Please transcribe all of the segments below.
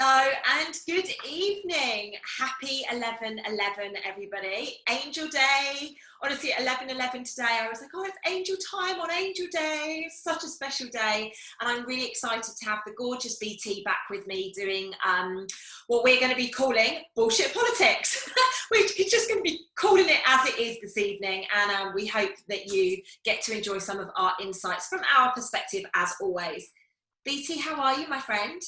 Hello and good evening. Happy 11/11, everybody. Angel Day. Honestly, 11/11 today, I was like, oh, it's Angel time on Angel Day. It's such a special day. And I'm really excited to have the gorgeous BT back with me doing what we're going to be calling Bullshit Politics. We're just going to be calling it as it is this evening. And we hope that you get to enjoy some of our insights from our perspective, as always. BT, how are you, my friend?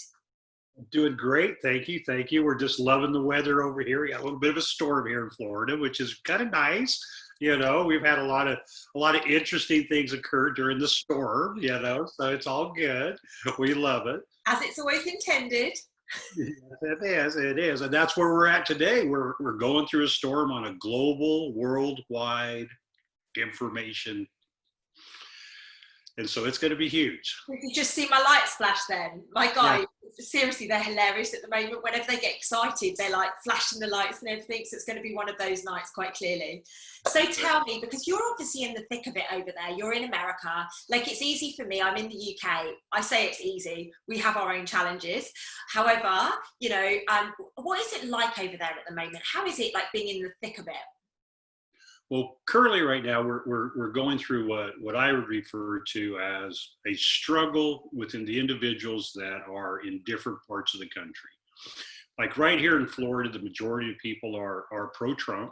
Doing great, thank you, thank you. We're just loving the weather over here. We got a little bit of a storm here in Florida, which is kind of nice. You know, we've had a lot of interesting things occur during the storm. You know, so it's all good. We love it, as it's always intended. Yes, it is, and that's where we're at today. We're going through a storm on a global, worldwide information. And so it's going to be huge. You just see my lights flash then. My guys, seriously, they're hilarious at the moment. Whenever they get excited, they're like flashing the lights and everything. So it's going to be one of those nights quite clearly. So tell me, because you're obviously in the thick of it over there. You're in America. Like, it's easy for me. I'm in the UK. I say it's easy. We have our own challenges. However, you know, what is it like over there at the moment? How is it like being in the thick of it? Well, currently right now, we're going through what I would refer to as a struggle within the individuals that are in different parts of the country. Like right here in Florida, the majority of people are pro-Trump.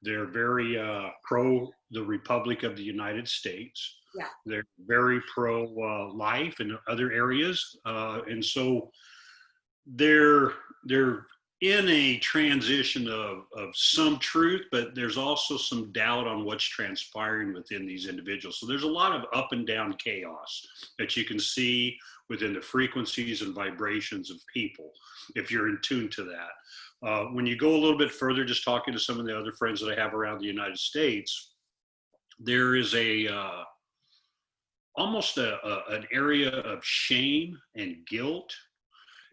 They're very pro the Republic of the United States. Yeah. They're very pro-life in other areas. And so they're in a transition of some truth, but there's also some doubt on what's transpiring within these individuals. So there's a lot of up and down chaos that you can see within the frequencies and vibrations of people, if you're in tune to that. When you go a little bit further, just talking to some of the other friends that I have around the United States, there is almost an area of shame and guilt.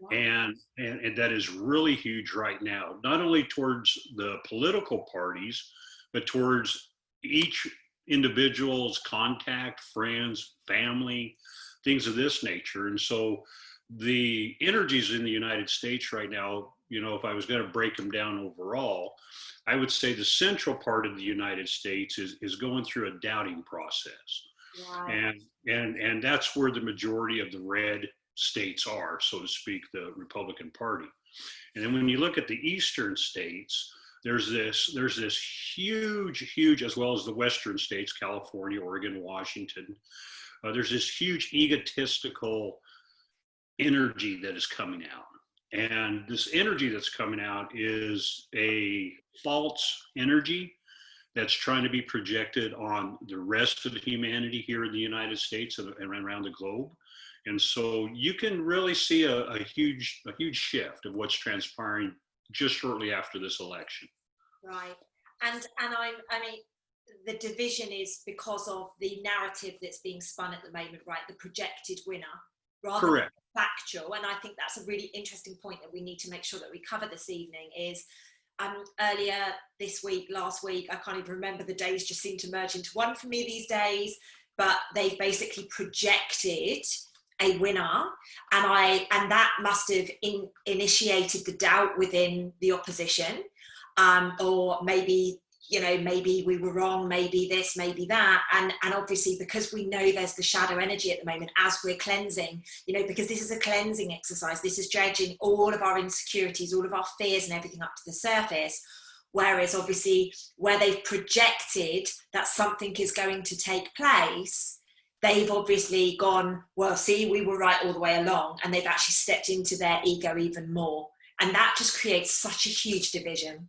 Wow. And that is really huge right now, not only towards the political parties, but towards each individual's contact, friends, family, things of this nature. And so the energies in the United States right now, you know, if I was going to break them down overall, I would say the central part of the United States is going through a doubting process. Wow. And that's where the majority of the red states are, so to speak, the Republican Party. And then when you look at the eastern states, there's this huge, as well as the western states, California, Oregon, Washington, there's this huge egotistical energy that is coming out. And this energy that's coming out is a false energy that's trying to be projected on the rest of humanity here in the United States and around the globe. And so you can really see a huge shift of what's transpiring just shortly after this election. Right. And I mean, the division is because of the narrative that's being spun at the moment, right? The projected winner, rather Correct. than factual. And I think that's a really interesting point that we need to make sure that we cover this evening is earlier this week, last week, I can't even remember, the days just seem to merge into one for me these days, but they've basically projected a winner, and that must have initiated the doubt within the opposition, or maybe, you know, maybe we were wrong, maybe this, maybe that, and obviously because we know there's the shadow energy at the moment as we're cleansing, you know, because this is a cleansing exercise. This is dredging all of our insecurities, all of our fears and everything up to the surface. Whereas obviously where they've projected that something is going to take place, they've obviously gone, well, see, we were right all the way along, and they've actually stepped into their ego even more. And that just creates such a huge division.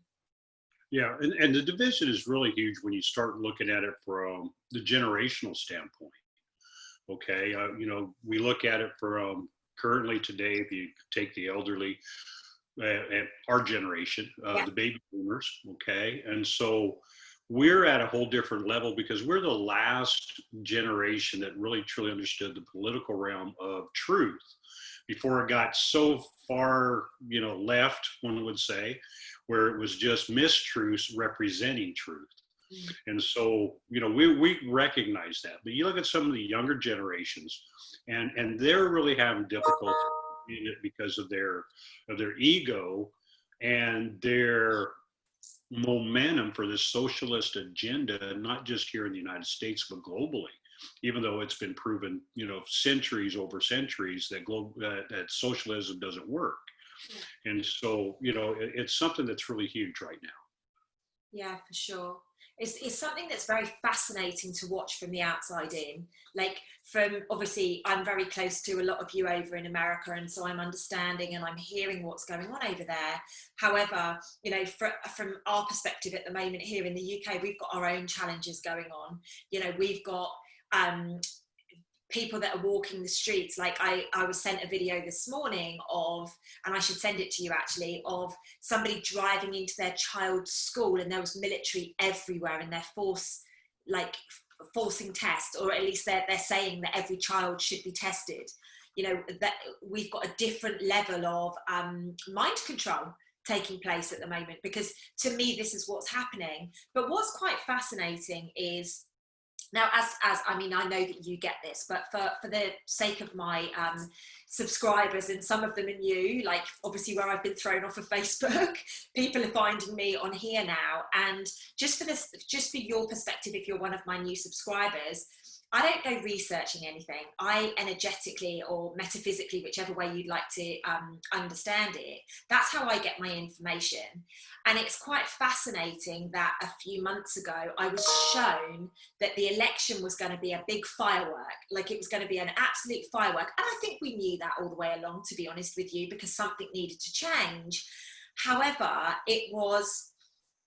Yeah, and the division is really huge when you start looking at it from the generational standpoint. Okay, you know, we look at it from currently today, if you take the elderly, our generation, the baby boomers, okay, and so we're at a whole different level because we're the last generation that really truly understood the political realm of truth before it got so far, you know, left, one would say, where it was just mistruths representing truth. And so, you know, we recognize that. But you look at some of the younger generations, and they're really having difficulty because of their ego and their momentum for this socialist agenda, not just here in the United States, but globally. Even though it's been proven, centuries over centuries that socialism doesn't work. Yeah. And so, it's something that's really huge right now. Yeah, for sure. It's something that's very fascinating to watch from the outside in. Like, from, obviously, I'm very close to a lot of you over in America, and so I'm understanding and I'm hearing what's going on over there. However, from our perspective at the moment here in the UK, we've got our own challenges going on. We've got people that are walking the streets. Like, I was sent a video this morning of, and I should send it to you actually, of somebody driving into their child's school, and there was military everywhere, and they're forcing tests, or at least they're saying that every child should be tested. That we've got a different level of mind control taking place at the moment, because to me this is what's happening. But what's quite fascinating is, now, as I mean, I know that you get this, but for the sake of my subscribers, and some of them are new, like obviously where I've been thrown off of Facebook, people are finding me on here now. And just for your perspective, if you're one of my new subscribers, I don't go researching anything. I energetically or metaphysically, whichever way you'd like to understand it, that's how I get my information. And it's quite fascinating that a few months ago, I was shown that the election was going to be a big firework, like it was going to be an absolute firework. And I think we knew that all the way along, to be honest with you, because something needed to change. However, it was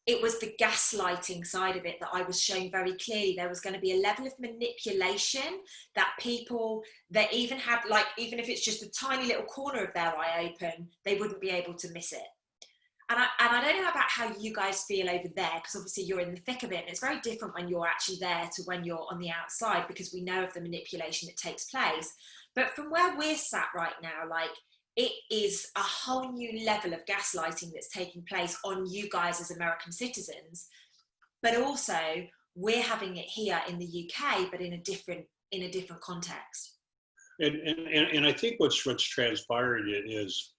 the gaslighting side of it that I was shown very clearly. There was going to be a level of manipulation that people that even if it's just a tiny little corner of their eye open, they wouldn't be able to miss it. And I don't know about how you guys feel over there, because obviously you're in the thick of it, and it's very different when you're actually there to when you're on the outside, because we know of the manipulation that takes place. But from where we're sat right now, like, it is a whole new level of gaslighting that's taking place on you guys as American citizens, but also we're having it here in the UK, but in a different context. And I think what's transpired is,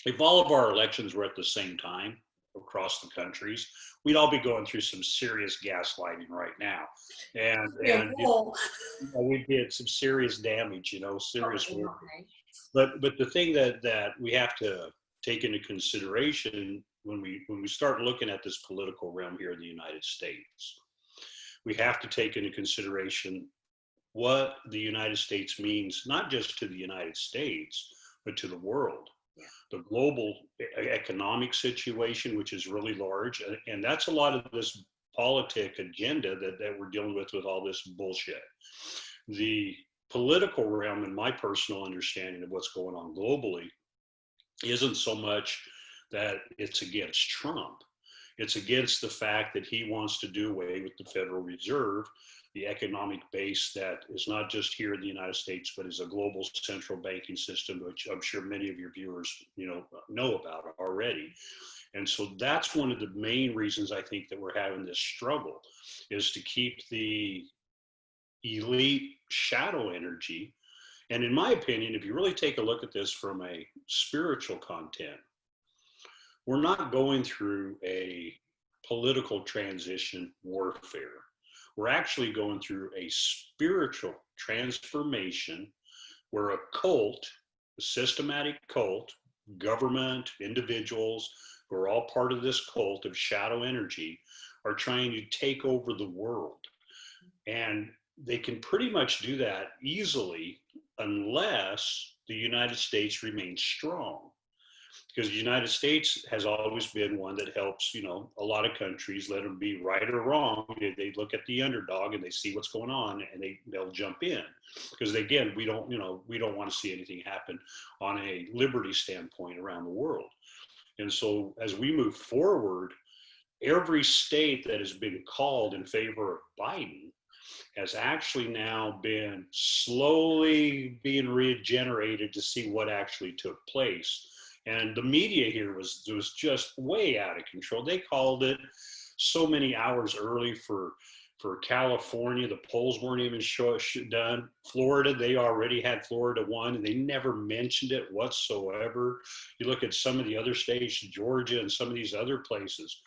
if all of our elections were at the same time across the countries, we'd all be going through some serious gaslighting right now, and we'd be at some serious damage, serious work. But the thing that we have to take into consideration when we start looking at this political realm here in the United States, we have to take into consideration what the United States means, not just to the United States, but to the world. Yeah. The global economic situation, which is really large, and that's a lot of this politic agenda that we're dealing with all this bullshit. The political realm, in my personal understanding of what's going on globally, isn't so much that it's against Trump. It's against the fact that he wants to do away with the Federal Reserve, the economic base that is not just here in the United States, but is a global central banking system, which I'm sure many of your viewers, know about already. And so that's one of the main reasons I think that we're having this struggle, is to keep the elite shadow energy. And in my opinion, if you really take a look at this from a spiritual content, we're not going through a political transition warfare. We're actually going through a spiritual transformation where a cult, a systematic cult, government, individuals who are all part of this cult of shadow energy, are trying to take over the world. And they can pretty much do that easily unless the United States remains strong. Because the United States has always been one that helps, a lot of countries, let them be right or wrong. They look at the underdog and they see what's going on, and they'll jump in. Because again, we don't want to see anything happen on a liberty standpoint around the world. And so as we move forward, every state that has been called in favor of Biden has actually now been slowly being regenerated to see what actually took place. And the media here was just way out of control. They called it so many hours early for For California, the polls weren't even done. Florida, they already had Florida won, and they never mentioned it whatsoever. You look at some of the other states, Georgia and some of these other places.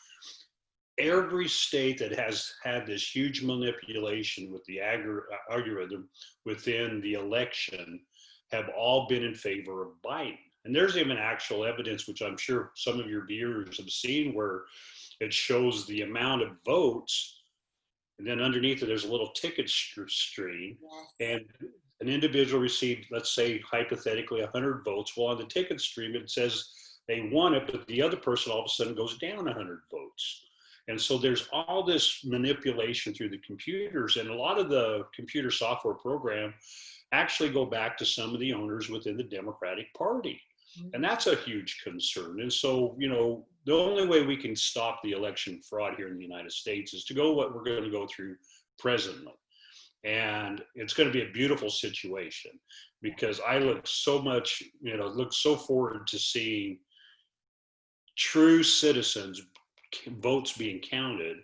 Every state that has had this huge manipulation with the algorithm within the election have all been in favor of Biden. And there's even actual evidence, which I'm sure some of your viewers have seen, where it shows the amount of votes, and then underneath it, there's a little ticket stream. And an individual received, let's say, hypothetically, 100 votes. Well, on the ticket stream, it says they won it, but the other person all of a sudden goes down 100 votes. And so there's all this manipulation through the computers, and a lot of the computer software program actually go back to some of the owners within the Democratic Party. And that's a huge concern. And so, you know, the only way we can stop the election fraud here in the United States is to go what we're going to go through presently. And it's going to be a beautiful situation, because I look so much, you know, look so forward to seeing true citizens votes being counted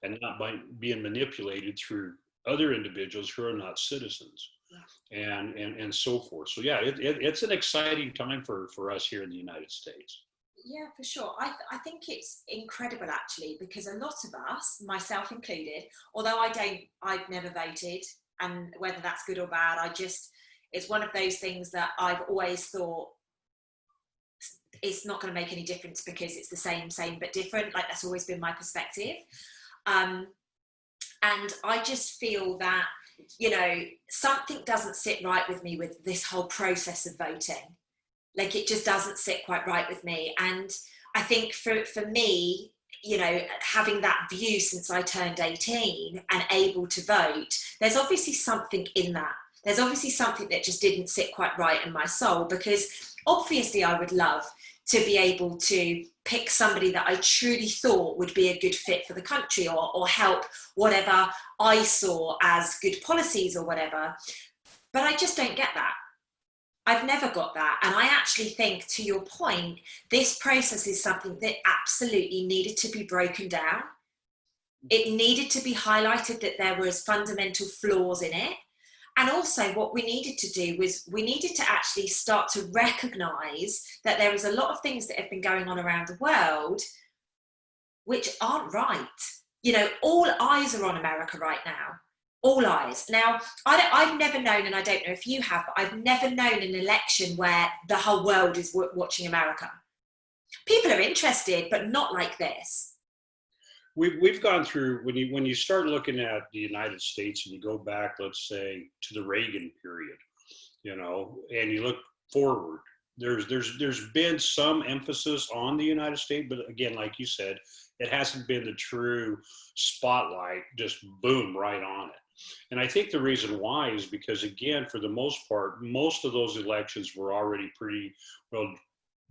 and not by being manipulated through other individuals who are not citizens, and so forth. So yeah, it's an exciting time for us here in the United States. Yeah, for sure. I think it's incredible, actually, because a lot of us, myself included, although I've never voted, and whether that's good or bad, it's one of those things that I've always thought it's not going to make any difference because it's the same but different. Like, that's always been my perspective. And I just feel that, you know, something doesn't sit right with me with this whole process of voting. Like, it just doesn't sit quite right with me. And I think for me, you know, having that view since I turned 18 and able to vote, there's obviously something in that. There's obviously something that just didn't sit quite right in my soul, because obviously I would love to be able to pick somebody that I truly thought would be a good fit for the country, or help whatever I saw as good policies or whatever. But I just don't get that. I've never got that. And I actually think, to your point, this process is something that absolutely needed to be broken down. It needed to be highlighted that there was fundamental flaws in it. And also what we needed to do was we needed to actually start to recognize that there is a lot of things that have been going on around the world which aren't right. You know, all eyes are on America right now. All eyes. Now, I've never known, and I don't know if you have, but I've never known an election where the whole world is watching America. People are interested, but not like this. We've gone through, when you start looking at the United States and you go back, let's say, to the Reagan period, you know, and you look forward, there's been some emphasis on the United States, but again, like you said, it hasn't been the true spotlight, just boom, right on it. And I think the reason why is because, again, for the most part, most of those elections were already pretty well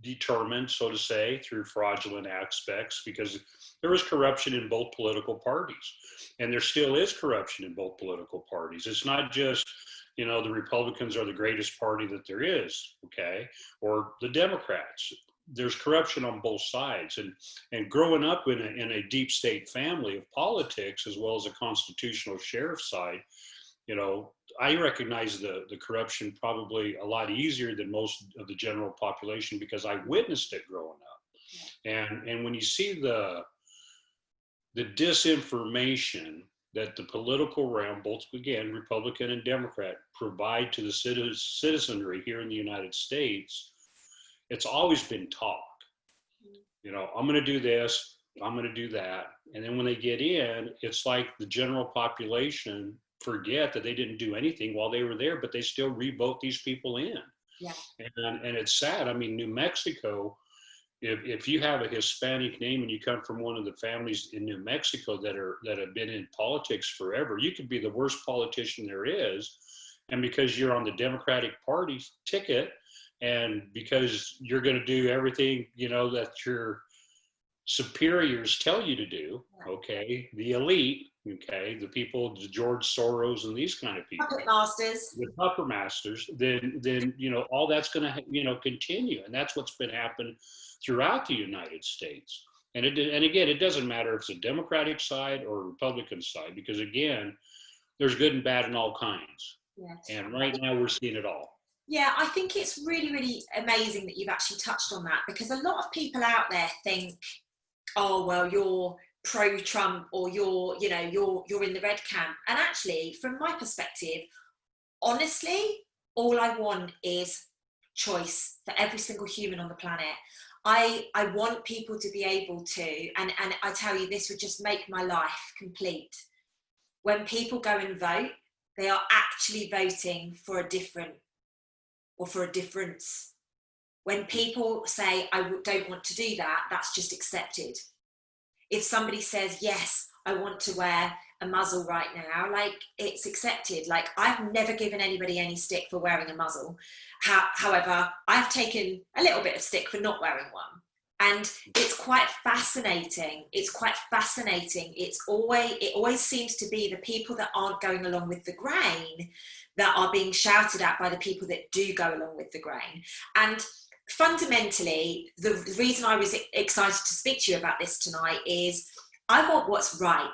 determined, so to say, through fraudulent aspects, because there was corruption in both political parties, and there still is corruption in both political parties. It's not just, you know, the Republicans are the greatest party that there is, okay, or the Democrats. There's corruption on both sides, and growing up in a deep state family of politics, as well as a constitutional sheriff side, you know, I recognize the corruption probably a lot easier than most of the general population, because I witnessed it growing up. And when you see the disinformation that the political realm, both, again, Republican and Democrat, provide to the citizenry here in the United States, it's always been talk. You know, I'm going to do this, I'm going to do that. And then when they get in, it's like the general population forget that they didn't do anything while they were there, but they still re-vote these people in. Yeah. And it's sad. I mean, New Mexico, if you have a Hispanic name and you come from one of the families in New Mexico that have been in politics forever, you could be the worst politician there is. And because you're on the Democratic Party ticket, and because you're going to do everything, you know, that your superiors tell you to do, okay, the elite, okay, the people, the George Soros and these kind of people, Puppet masters, the puppet masters, then you know, all that's going to, you know, continue. And that's what's been happening throughout the United States. And and again, it doesn't matter if it's a Democratic side or a Republican side, because again, there's good and bad in all kinds. Yeah. And right now we're seeing it all. Yeah, I think it's really, really amazing that you've actually touched on that, because a lot of people out there think, oh, well, you're pro-Trump, or you're in the red camp. And actually, from my perspective, honestly, all I want is choice for every single human on the planet. I want people to be able to, and I tell you, this would just make my life complete. When people go and vote, they are actually voting for a different, or for a difference. When people say, I don't want to do that, that's just accepted. If somebody says, yes, I want to wear a muzzle right now, like, it's accepted. Like, I've never given anybody any stick for wearing a muzzle. However, I've taken a little bit of stick for not wearing one. And it's quite fascinating. It's quite fascinating. It always seems to be the people that aren't going along with the grain that are being shouted at by the people that do go along with the grain. And fundamentally, the reason I was excited to speak to you about this tonight is I want what's right.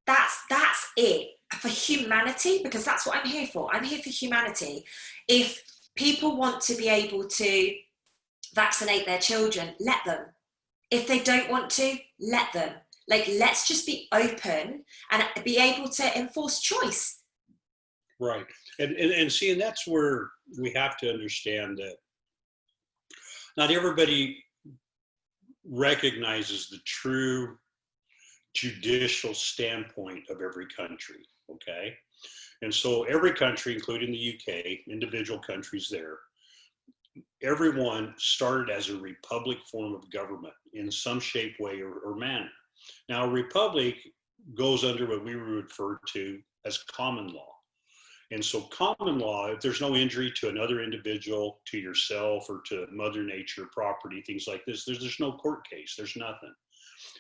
That's it for humanity, because that's what I'm here for. I'm here for humanity. If people want to be able to vaccinate their children, let them. If they don't want to, let them. Like, let's just be open and be able to enforce choice. Right. And see, and that's where we have to understand that not everybody recognizes the true judicial standpoint of every country, okay? And so every country, including the UK, individual countries there, everyone started as a republic form of government in some shape, way, or manner. Now, a republic goes under what we would refer to as common law. And so common law, if there's no injury to another individual, to yourself, or to Mother Nature, property, things like this, there's no court case, there's nothing.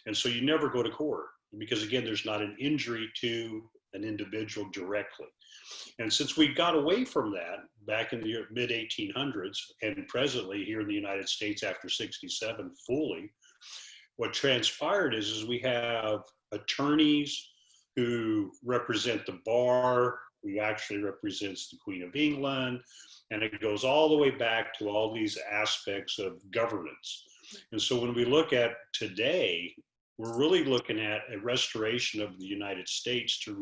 And so you never go to court, because again, there's not an injury to an individual directly. And since we got away from that back in the mid 1800s, and presently here in the United States after 67 fully, what transpired is we have attorneys who represent the bar, who actually represents the Queen of England, and it goes all the way back to all these aspects of governance. And so when we look at today, we're really looking at a restoration of the United States to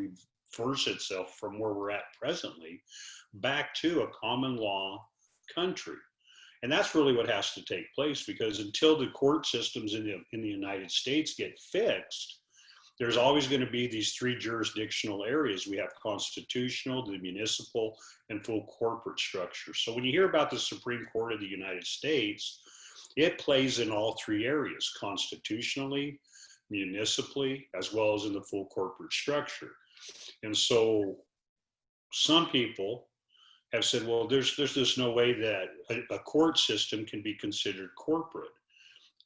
reverse itself from where we're at presently back to a common law country. And that's really what has to take place, because until the court systems in the United States get fixed, there's always going to be these three jurisdictional areas. We have constitutional, the municipal, and full corporate structure. So when you hear about the Supreme Court of the United States, it plays in all three areas: constitutionally, municipally, as well as in the full corporate structure. And so some people have said, well, there's just no way that a court system can be considered corporate.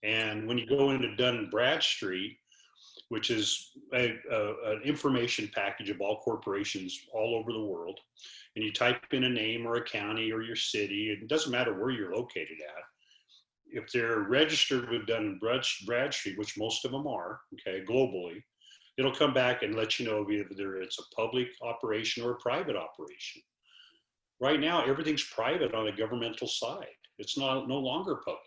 And when you go into Dun & Bradstreet, which is an information package of all corporations all over the world, and you type in a name or a county or your city, it doesn't matter where you're located at. If they're registered with Dun & Bradstreet, which most of them are, okay, globally, it'll come back and let you know whether it's a public operation or a private operation. Right now, everything's private on a governmental side. It's no longer public.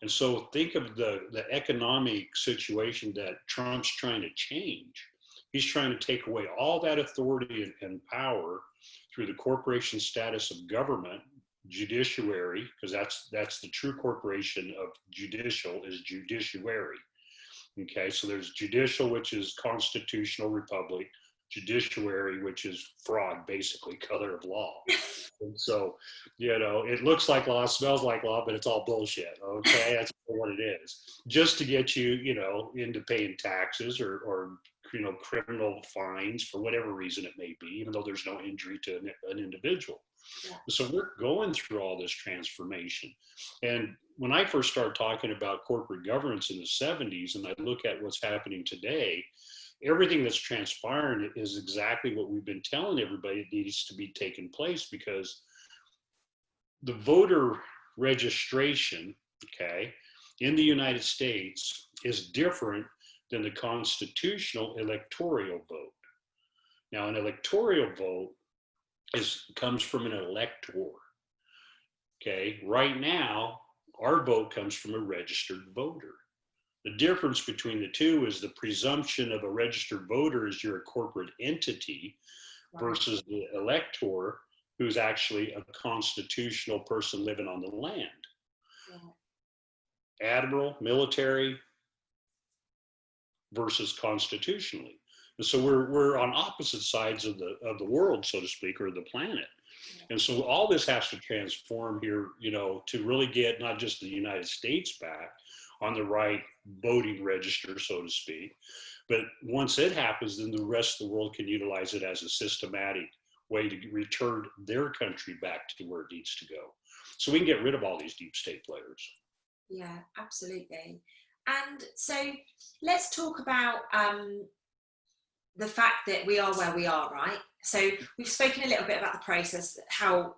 And so think of the economic situation that Trump's trying to change. He's trying to take away all that authority and power through the corporation status of government, judiciary, because that's the true corporation of judicial, is judiciary. Okay, so there's judicial, which is constitutional republic, judiciary, which is fraud, basically, color of law. And so, it looks like law, smells like law, but it's all bullshit. Okay, that's what it is. Just to get you, into paying taxes or criminal fines for whatever reason it may be, even though there's no injury to an individual. Yeah. So we're going through all this transformation. And when I first started talking about corporate governance in the 70s, and I look at what's happening today, everything that's transpiring is exactly what we've been telling everybody needs to be taking place, because the voter registration, okay, in the United States is different than the constitutional electoral vote. Now, an electoral vote comes from an elector. Okay, right now, our vote comes from a registered voter. The difference between the two is the presumption of a registered voter is you're a corporate entity versus the elector who's actually a constitutional person living on the land. Admiral, military versus constitutionally. And so we're on opposite sides of the world, so to speak, or the planet. And so all this has to transform here, to really get not just the United States back on the right voting register, so to speak, but once it happens, then the rest of the world can utilize it as a systematic way to return their country back to where it needs to go. So we can get rid of all these deep state players. Yeah, absolutely. And so let's talk about the fact that we are where we are, right? So we've spoken a little bit about the process, how,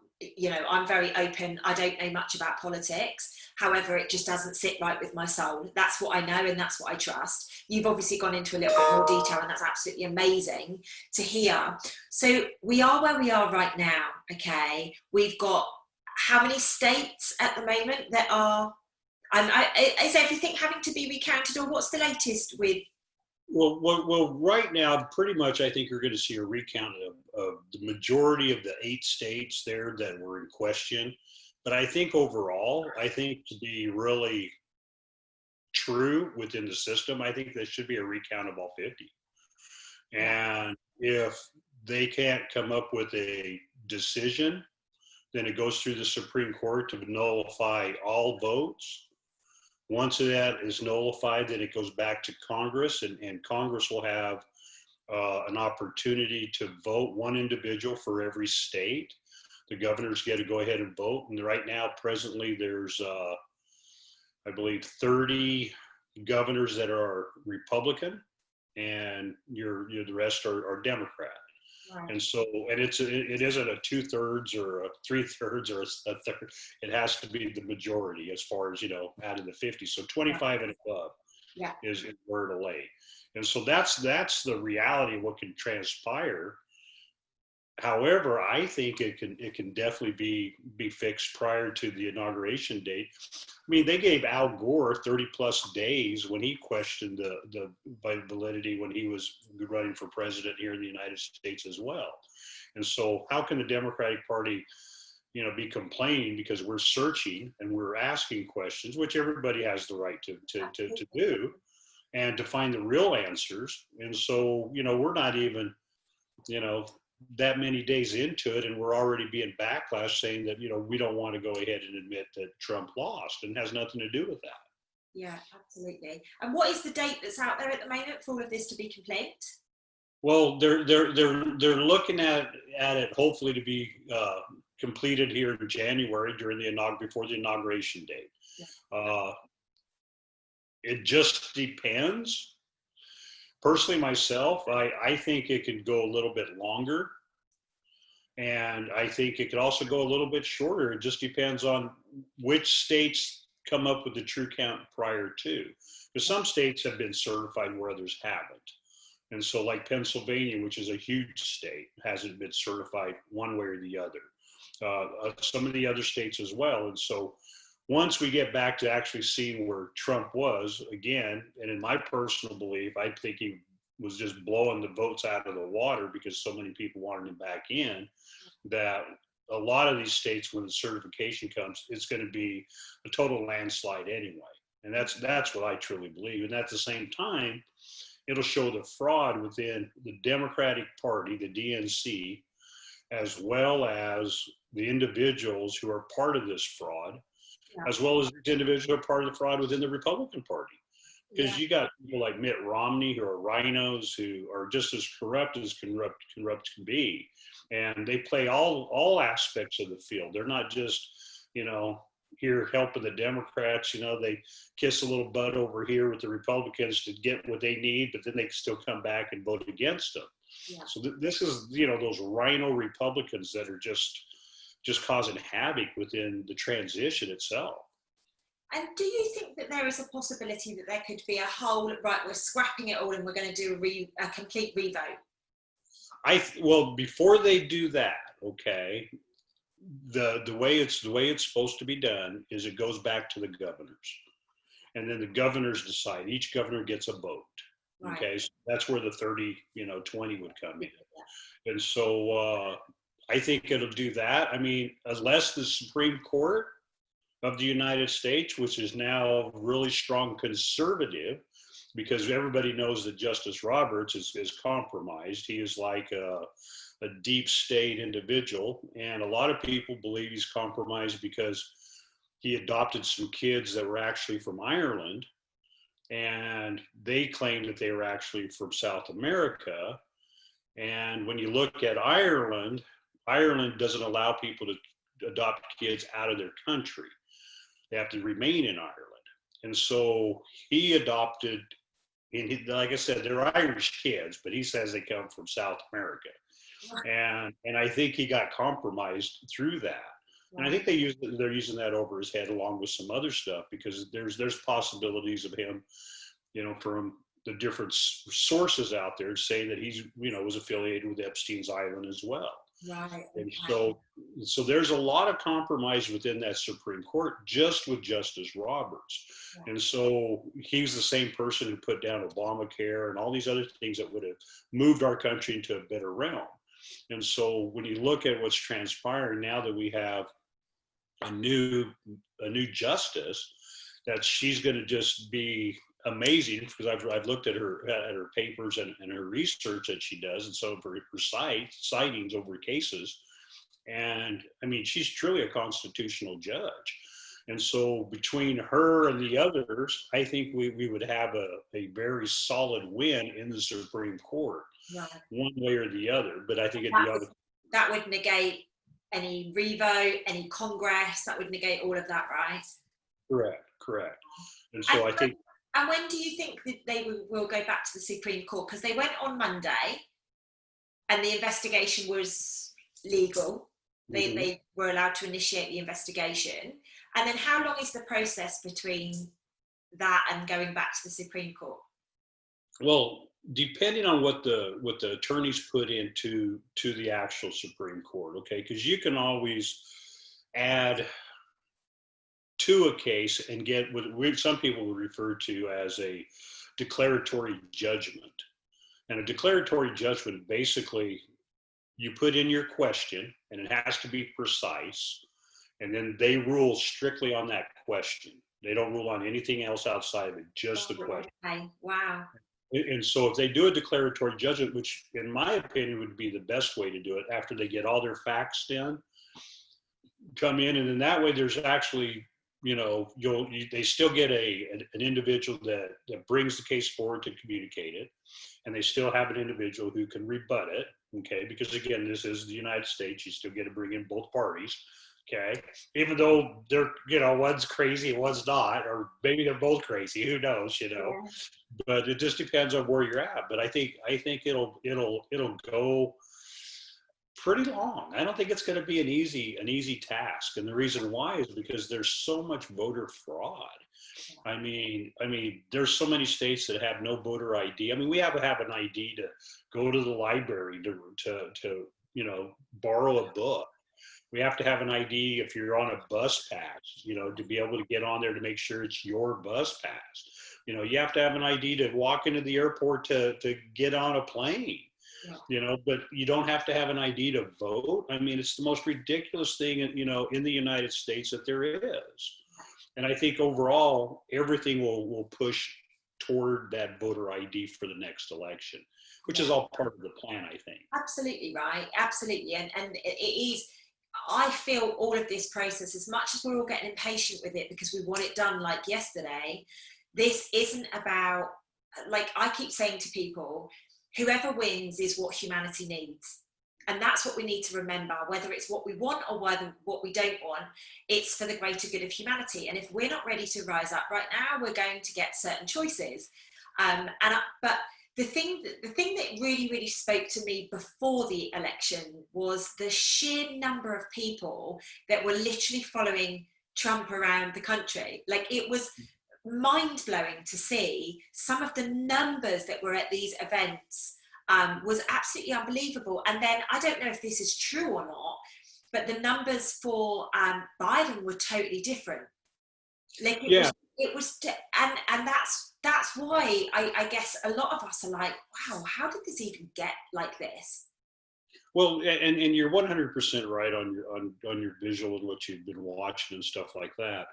I'm very open. I don't know much about politics. However, it just doesn't sit right with my soul. That's what I know and that's what I trust. You've obviously gone into a little bit more detail and that's absolutely amazing to hear. So we are where we are right now, okay? We've got how many states at the moment that are, is everything having to be recounted, or what's the latest with? Well, right now, pretty much, I think you're going to see a recount of the majority of the 8 states there that were in question. But I think overall, to be really true within the system, I think there should be a recount of all 50. And if they can't come up with a decision, then it goes through the Supreme Court to nullify all votes. Once that is nullified, then it goes back to Congress, and Congress will have an opportunity to vote one individual for every state. The governors get to go ahead and vote. And right now, presently, there's, I believe, 30 governors that are Republican, and the rest are Democrat. Right. And so, and it isn't a 2/3 or a 3/3 or a third. It has to be the majority as far as, out of the 50. So 25 and above is where to lay. And so that's the reality of what can transpire. However, I think it can definitely be fixed prior to the inauguration date. I mean, they gave Al Gore 30 plus days when he questioned the validity when he was running for president here in the United States as well. And so how can the Democratic Party, be complaining because we're searching and we're asking questions, which everybody has the right to do, and to find the real answers. And so, we're not even, that many days into it, and we're already being backlash saying that, we don't want to go ahead and admit that Trump lost, and it has nothing to do with that. Yeah, absolutely. And what is the date that's out there at the moment for all of this to be complete? Well, they're looking at it hopefully to be completed here in January before the inauguration date. Yeah. It just depends. Personally, myself, I think it could go a little bit longer, and I think it could also go a little bit shorter. It just depends on which states come up with the true count prior to, because some states have been certified where others haven't. And so like Pennsylvania, which is a huge state, hasn't been certified one way or the other. Some of the other states as well. And so once we get back to actually seeing where Trump was again, and in my personal belief, I think he was just blowing the votes out of the water because so many people wanted him back in, that a lot of these states, when the certification comes, it's going to be a total landslide anyway. And that's what I truly believe. And at the same time, it'll show the fraud within the Democratic Party, the DNC, as well as the individuals who are part of this fraud, as well as the individuals who are part of the fraud within the Republican Party. Because you got people like Mitt Romney who are rhinos, who are just as corrupt can be. And they play all aspects of the field. They're not just, here helping the Democrats, they kiss a little butt over here with the Republicans to get what they need, but then they can still come back and vote against them. Yeah. So this is, those rhino Republicans that are just causing havoc within the transition itself. And do you think that there is a possibility that there could be a whole, right, we're scrapping it all and we're going to do a complete revote? Well, before they do that, okay, the way it's supposed to be done is it goes back to the governors, and then the governors decide. Each governor gets a vote. Right. Okay, so that's where the 30-20 would come in. Yeah. And so I think it'll do that. I mean, unless the Supreme Court of the United States, which is now really strong conservative, because everybody knows that Justice Roberts is compromised. He is like a deep state individual, and a lot of people believe he's compromised because he adopted some kids that were actually from Ireland, and they claimed that they were actually from South America. And when you look at Ireland, Ireland doesn't allow people to adopt kids out of their country. They have to remain in Ireland. And so he adopted, and he, like I said, they're Irish kids, but he says they come from South America. And I think he got compromised through that. And I think they're using that over his head along with some other stuff, because there's possibilities of him, from the different sources out there saying that he's, was affiliated with Epstein's Island as well. Right. And so there's a lot of compromise within that Supreme Court just with Justice Roberts. Yeah. And so he's the same person who put down Obamacare and all these other things that would have moved our country into a better realm. And so when you look at what's transpiring now that we have a new justice, that she's going to just be amazing, because I've looked at her papers and her research that she does, and so of her sightings over cases, and I mean, she's truly a constitutional judge. And so between her and the others, I think we would have a very solid win in the Supreme Court, right, one way or the other. But I think that would negate any revote, any Congress. That would negate all of that, right? Correct. And so I think. And when do you think that they will go back to the Supreme Court? Because they went on Monday, and the investigation was legal. They were allowed to initiate the investigation. And then how long is the process between that and going back to the Supreme Court? Well, depending on what the attorneys put into the actual Supreme Court, okay, because you can always add to a case and get what some people would refer to as a declaratory judgment. And a declaratory judgment, basically, you put in your question, and it has to be precise, and then they rule strictly on that question. They don't rule on anything else outside of it, just the question. Okay. Wow. And so if they do a declaratory judgment, which in my opinion would be the best way to do it, after they get all their facts done, come in, and in that way there's actually, they still get an individual that brings the case forward to communicate it, and they still have an individual who can rebut it, okay, because again, this is the United States, you still get to bring in both parties, okay, even though they're, one's crazy and one's not, or maybe they're both crazy, who knows, Yeah. But it just depends on where you're at. But I think it'll go pretty long. I don't think it's going to be an easy task, and the reason why is because there's so much voter fraud. I mean, there's so many states that have no voter ID. I mean, we have to have an ID to go to the library to borrow a book. We have to have an ID if you're on a bus pass, to be able to get on there to make sure it's your bus pass. You have to have an ID to walk into the airport to get on a plane. But you don't have to have an ID to vote. I mean, it's the most ridiculous thing, in the United States that there is. And I think overall, everything will push toward that voter ID for the next election, which is all part of the plan, I think. Absolutely right. Absolutely. And it is, I feel all of this process, as much as we're all getting impatient with it because we want it done like yesterday, this isn't about, like I keep saying to people, whoever wins is what humanity needs. And that's what we need to remember, whether it's what we want or whether what we don't want, it's for the greater good of humanity. And if we're not ready to rise up right now, we're going to get certain choices. But the thing that really, really spoke to me before the election was the sheer number of people that were literally following Trump around the country. Like, it was mind-blowing to see some of the numbers that were at these events. Was absolutely unbelievable. And then I don't know if this is true or not, but the numbers for Biden were totally different. Like, it was, and that's why I guess a lot of us are like, wow, how did this even get like this? Well, and you're 100% right on your visual and what you've been watching and stuff like that.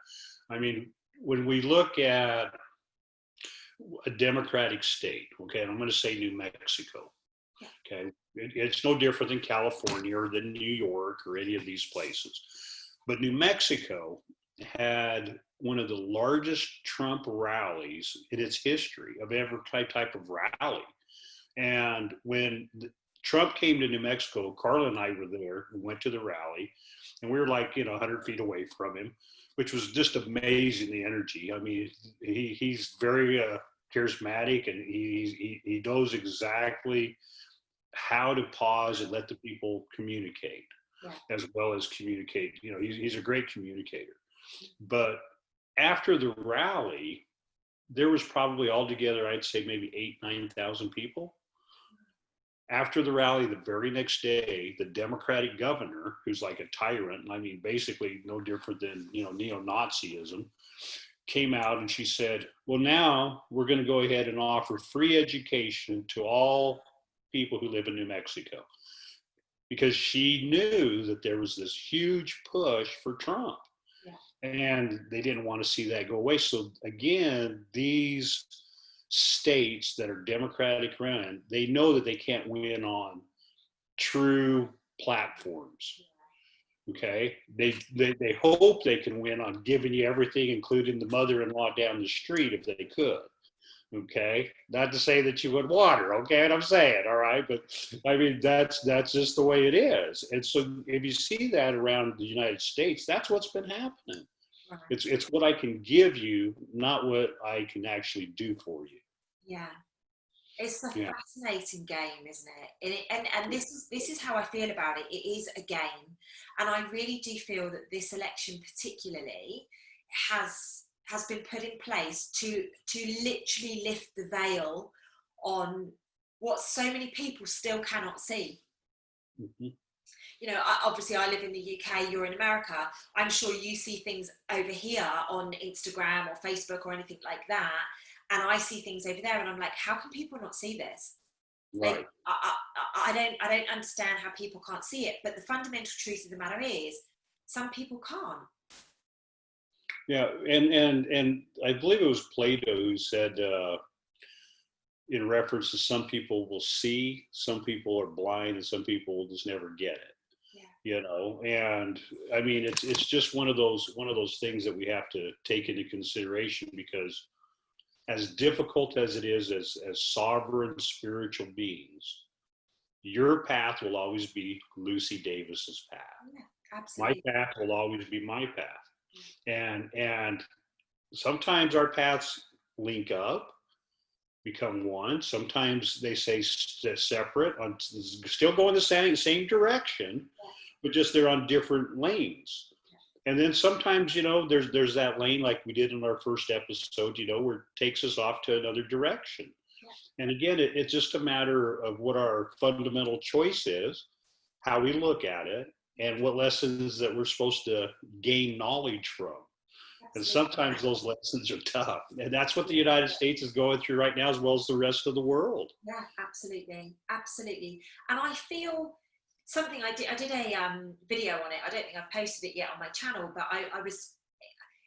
I mean, when we look at a democratic state, okay, and I'm going to say New Mexico, okay, it's no different than California or than New York or any of these places, but New Mexico had one of the largest Trump rallies in its history of ever type of rally. And when Trump came to New Mexico, Carla and I were there and went to the rally, and we were like, 100 feet away from him, which was just amazing, the energy. I mean, he's very charismatic, and he knows exactly how to pause and let the people communicate, as well as communicate. He's a great communicator. But after the rally, there was probably altogether, I'd say maybe 8,000-9,000 people. After the rally, the very next day, the Democratic governor, who's like a tyrant, I mean, basically no different than, neo-Nazism, came out and she said, well, now we're going to go ahead and offer free education to all people who live in New Mexico. Because she knew that there was this huge push for Trump. Yeah. And they didn't want to see that go away. So again, these states that are Democratic run, they know that they can't win on true platforms. Okay, they hope they can win on giving you everything, including the mother-in-law down the street, if they could. Okay, not to say that you would water. Okay, what I'm saying, all right, but I mean that's just the way it is. And so if you see that around the United States, that's what's been happening. Right. It's what I can give you, not what I can actually do for you. Yeah, it's a fascinating game, isn't it? And this is how I feel about it. It is a game, and I really do feel that this election particularly has been put in place to literally lift the veil on what so many people still cannot see. Mm-hmm. Obviously I live in the UK, you're in America. I'm sure you see things over here on Instagram or Facebook or anything like that. And I see things over there and I'm like, how can people not see this? Right. Like, I don't understand how people can't see it. But the fundamental truth of the matter is some people can't. Yeah, and I believe it was Plato who said, in reference to some people will see, some people are blind, and some people will just never get it. Yeah. And I mean, it's just one of those things that we have to take into consideration, because as difficult as it is as sovereign spiritual beings, your path will always be Lucy Davis's path. Yeah, absolutely. My path will always be my path. And sometimes our paths link up, become one. Sometimes they say separate, still going the same direction, but just they're on different lanes. And then sometimes, there's that lane like we did in our first episode, where it takes us off to another direction. And again, it's just a matter of what our fundamental choice is, how we look at it, and what lessons that we're supposed to gain knowledge from. And sometimes those lessons are tough. And that's what the United States is going through right now, as well as the rest of the world. Yeah, absolutely. Absolutely. And I feel something, I did a video on it. I don't think I've posted it yet on my channel, but I was,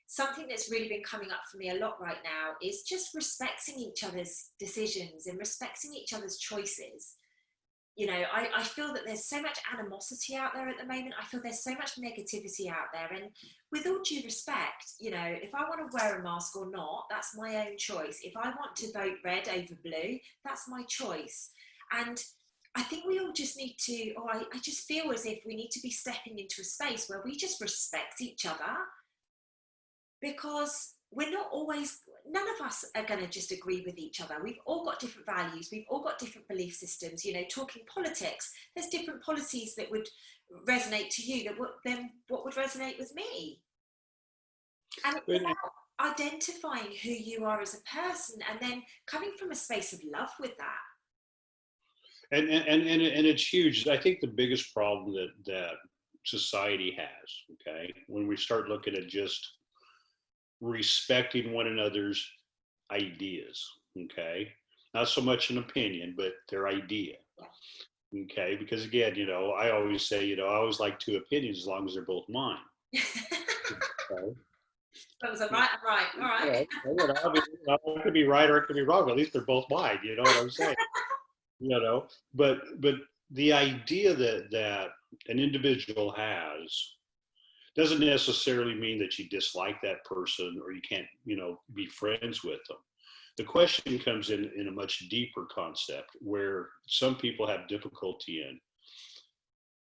something that's really been coming up for me a lot right now is just respecting each other's decisions and respecting each other's choices. I feel that there's so much animosity out there at the moment. I feel there's so much negativity out there. And with all due respect, if I want to wear a mask or not, that's my own choice. If I want to vote red over blue, that's my choice. And I think we all just need to, or I just feel as if we need to be stepping into a space where we just respect each other, because we're not always, none of us are going to just agree with each other. We've all got different values. We've all got different belief systems. Talking politics, there's different policies that would resonate to you than what would resonate with me. And it's about identifying who you are as a person and then coming from a space of love with that. And it's huge. I think the biggest problem that society has, okay, when we start looking at just respecting one another's ideas, okay, not so much an opinion, but their idea, okay, because again, I always say, I always like two opinions as long as they're both mine. Okay? That was right. I'm right. All right. I could be right or I could be wrong, but at least they're both mine. You know what I'm saying? But the idea that an individual has doesn't necessarily mean that you dislike that person or you can't, be friends with them. The question comes in a much deeper concept where some people have difficulty in.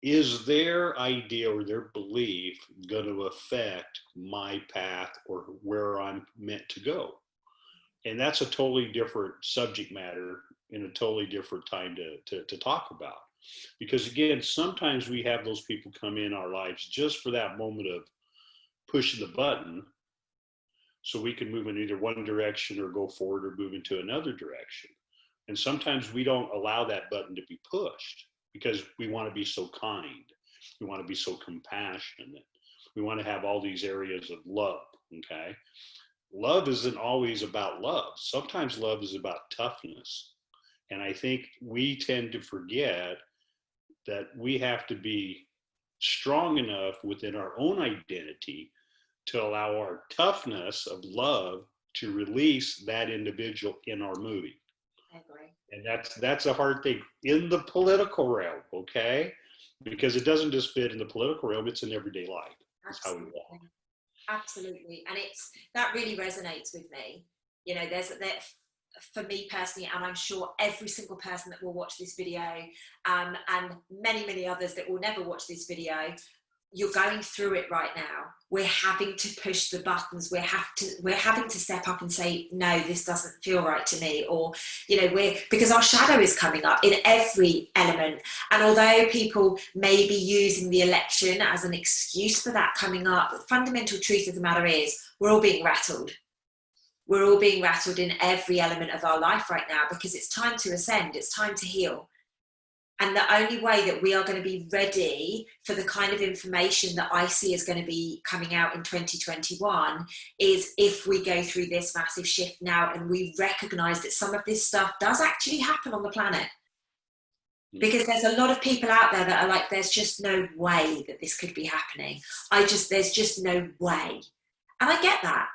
Is their idea or their belief going to affect my path or where I'm meant to go? And that's a totally different subject matter in a totally different time to talk about. Because again, sometimes we have those people come in our lives just for that moment of pushing the button so we can move in either one direction or go forward or move into another direction. And sometimes we don't allow that button to be pushed because we want to be so kind. We want to be so compassionate. We want to have all these areas of love, okay? Love isn't always about love. Sometimes love is about toughness. And I think we tend to forget that we have to be strong enough within our own identity to allow our toughness of love to release that individual in our movie. I agree. And that's a hard thing in the political realm, okay? Because it doesn't just fit in the political realm, it's in everyday life. That's how we walk. Absolutely. And that really resonates with me. There's that for me personally, and I'm sure every single person that will watch this video, and many, many others that will never watch this video, you're going through it right now. We're having to push the buttons. We're having to step up and say, no, this doesn't feel right to me. Or, because our shadow is coming up in every element. And although people may be using the election as an excuse for that coming up, the fundamental truth of the matter is we're all being rattled. We're all being rattled in every element of our life right now because it's time to ascend. It's time to heal. And the only way that we are going to be ready for the kind of information that I see is going to be coming out in 2021 is if we go through this massive shift now and we recognize that some of this stuff does actually happen on the planet. Because there's a lot of people out there that are like, there's just no way that this could be happening. There's just no way. And I get that.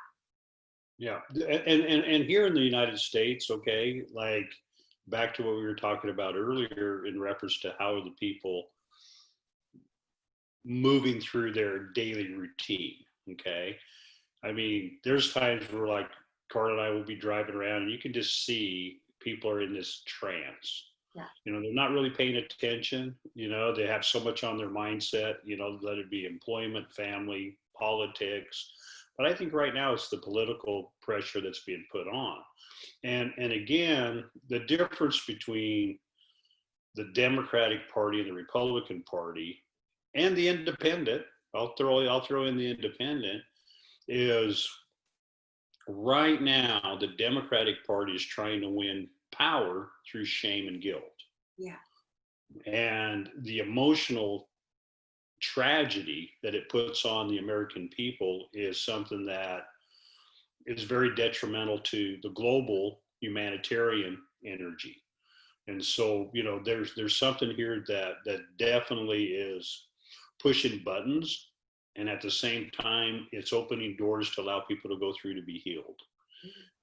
Yeah. And here in the United States, okay, like, back to what we were talking about earlier in reference to how are the people moving through their daily routine, okay? I mean, there's times where like Carla and I will be driving around and you can just see people are in this trance. Yeah. They're not really paying attention. They have so much on their mindset, let it be employment, family, politics. But I think right now it's the political pressure that's being put on. And again, the difference between the Democratic Party and the Republican Party and the independent, I'll throw in the independent, is right now the Democratic Party is trying to win power through shame and guilt. Yeah. And the emotional tragedy that it puts on the American people is something that is very detrimental to the global humanitarian energy. And so, there's something here that definitely is pushing buttons, and at the same time, it's opening doors to allow people to go through to be healed.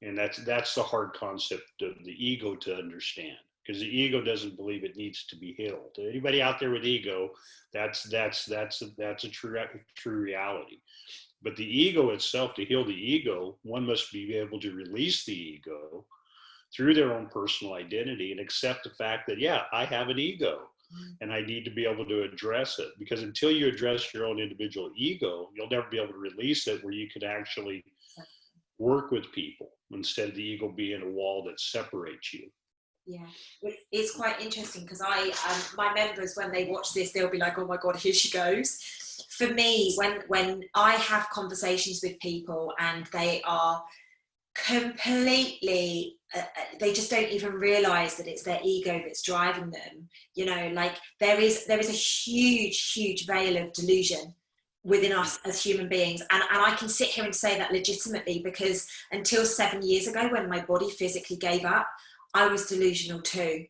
And that's the hard concept of the ego to understand, because the ego doesn't believe it needs to be healed. Anybody out there with ego, that's a true reality. But the ego itself, to heal the ego, one must be able to release the ego through their own personal identity and accept the fact that, yeah, I have an ego and I need to be able to address it. Because until you address your own individual ego, you'll never be able to release it where you can actually work with people instead of the ego being a wall that separates you. Yeah, it's quite interesting because my members, when they watch this, they'll be like, "Oh my God, here she goes." For me, when I have conversations with people and they are completely, they just don't even realize that it's their ego that's driving them. You know, like there is a huge veil of delusion within us as human beings, and I can sit here and say that legitimately because until 7 years ago, when my body physically gave up, I was delusional too.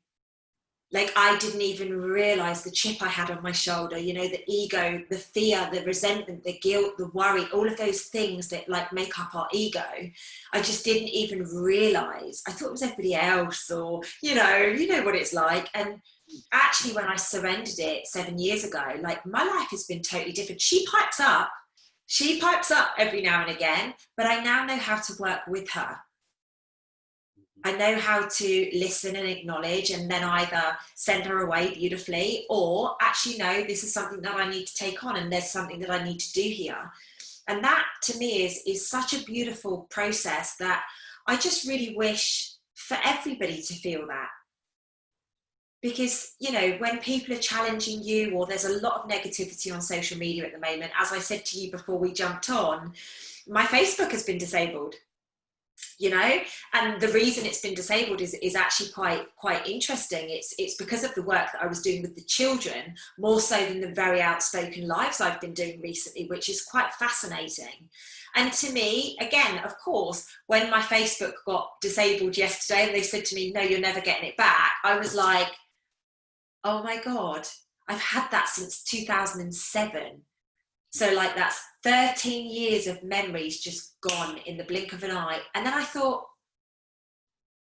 Like I didn't even realize the chip I had on my shoulder, you know, the ego, the fear, the resentment, the guilt, the worry, all of those things that like make up our ego. I just didn't even realize. I thought it was everybody else, or you know what it's like. And actually when I surrendered it 7 years ago, like my life has been totally different. She pipes up every now and again, but I now know how to work with her. I know how to listen and acknowledge, and then either send her away beautifully, or actually, no, this is something that I need to take on, and there's something that I need to do here. And that to me is such a beautiful process that I just really wish for everybody to feel that. Because, you know, when people are challenging you, or there's a lot of negativity on social media at the moment, as I said to you before we jumped on, my Facebook has been disabled. You know, and the reason it's been disabled is actually quite interesting. It's because of the work that I was doing with the children, more so than the very outspoken lives I've been doing recently, which is quite fascinating. And to me, again, of course, when my Facebook got disabled yesterday and they said to me, "No, you're never getting it back," I was like, oh my God, I've had that since 2007. So like that's 13 years of memories just gone in the blink of an eye. And then I thought,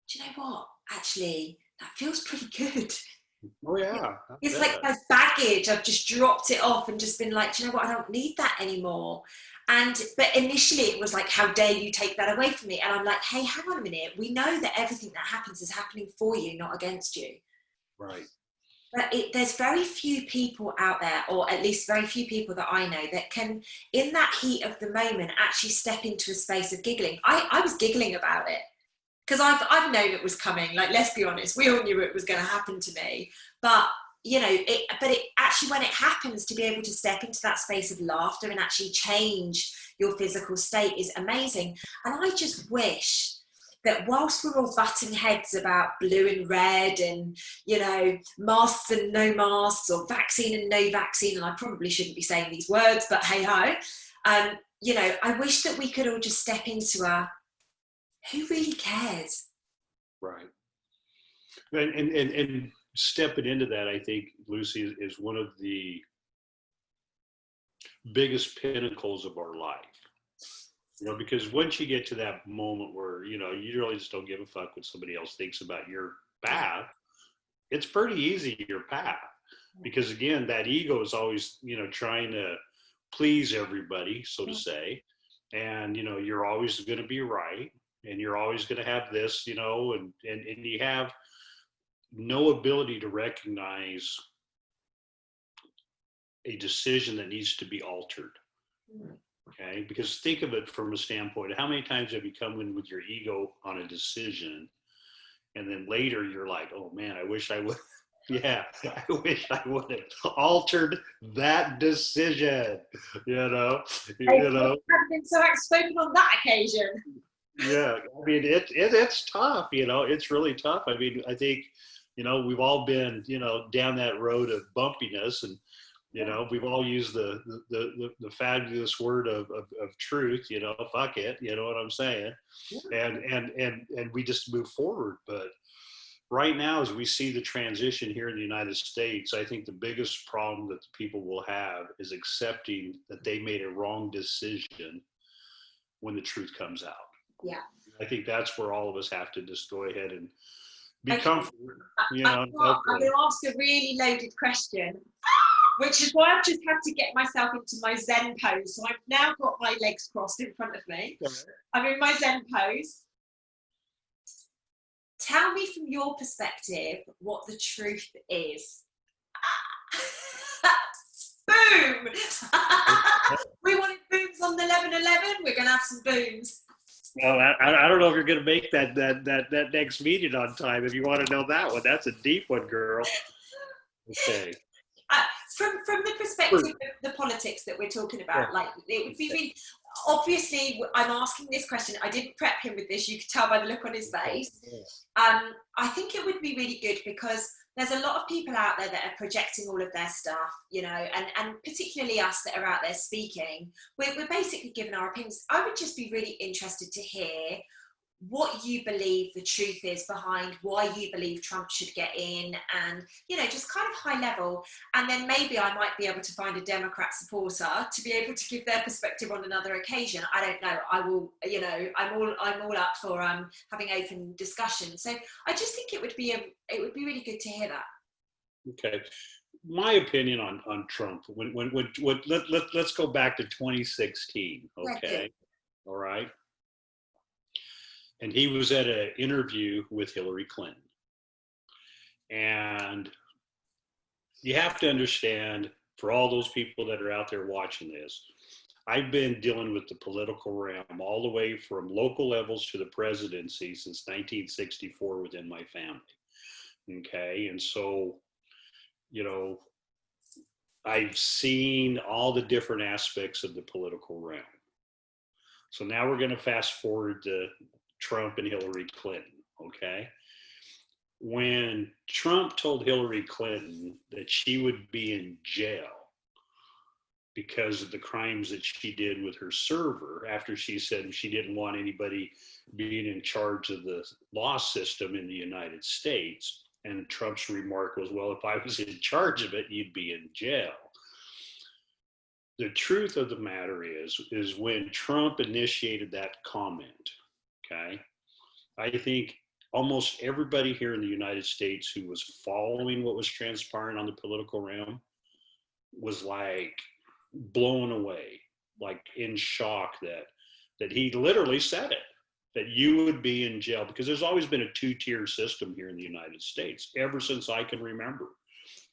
do you know what? Actually, that feels pretty good. Oh yeah. It's like my baggage. I've just dropped it off and just been like, do you know what? I don't need that anymore. But initially it was like, how dare you take that away from me? And I'm like, hey, hang on a minute. We know that everything that happens is happening for you, not against you. Right. But there's very few people out there, or at least very few people that I know, that can, in that heat of the moment, actually step into a space of giggling. I was giggling about it because I've known it was coming. Like, let's be honest, we all knew it was going to happen to me. But you know, it actually, when it happens, to be able to step into that space of laughter and actually change your physical state is amazing. And I just wish that whilst we're all butting heads about blue and red and, you know, masks and no masks, or vaccine and no vaccine, and I probably shouldn't be saying these words, but hey ho, you know, I wish that we could all just step into who really cares? Right. And stepping into that, I think, Lucy, is one of the biggest pinnacles of our life. You know, because once you get to that moment where, you know, you really just don't give a fuck what somebody else thinks about your path, it's pretty easy, your path. Because again, that ego is always, you know, trying to please everybody, so to say. And, you know, you're always going to be right. And you're always going to have this, you know, and you have no ability to recognize a decision that needs to be altered. Okay, because think of it from a standpoint, how many times have you come in with your ego on a decision, and then later you're like, oh man, I wish I would, yeah, I wish I would have altered that decision, you know. I've been so outspoken on that occasion. Yeah, I mean, it's tough, you know, it's really tough. I mean, I think, you know, we've all been, you know, down that road of bumpiness, and you know, we've all used the fabulous word of truth, you know, fuck it, you know what I'm saying? And we just move forward. But right now, as we see the transition here in the United States, I think the biggest problem that the people will have is accepting that they made a wrong decision when the truth comes out. Yeah. I think that's where all of us have to just go ahead and be comfortable. You know, know, I'm going to ask a really loaded question, which is why I've just had to get myself into my Zen pose. So I've now got my legs crossed in front of me. I'm in my Zen pose. Tell me from your perspective what the truth is. Boom! We wanted booms on the 11/11. We're going to have some booms. Well, I don't know if you're going to make that next meeting on time. If you want to know that one, that's a deep one, girl. Okay. Uh, from the perspective of the politics that we're talking Yeah. about, like it would be really, obviously I'm asking this question, I didn't prep him with this, you could tell by the look on his face. I think it would be really good because there's a lot of people out there that are projecting all of their stuff, you know, and particularly us that are out there speaking, we're basically giving our opinions. I would just be really interested to hear what you believe the truth is behind why you believe Trump should get in, and you know, just kind of high level. And then maybe I might be able to find a Democrat supporter to be able to give their perspective on another occasion. I don't know. I will, you know, I'm all up for having open discussion. So I just think it would be really good to hear that. Okay. My opinion on Trump, let's go back to 2016. Okay. All right. And he was at an interview with Hillary Clinton. And you have to understand, for all those people that are out there watching this, I've been dealing with the political realm all the way from local levels to the presidency since 1964 within my family. Okay. And so, you know, I've seen all the different aspects of the political realm. So now we're going to fast forward to Trump and Hillary Clinton. Okay. When Trump told Hillary Clinton that she would be in jail because of the crimes that she did with her server, after she said she didn't want anybody being in charge of the law system in the United States, and Trump's remark was, well, if I was in charge of it, you'd be in jail. The truth of the matter is when Trump initiated that comment, okay, I think almost everybody here in the United States who was following what was transpiring on the political realm was like blown away, like in shock that he literally said it, that you would be in jail, because there's always been a two-tier system here in the United States ever since I can remember.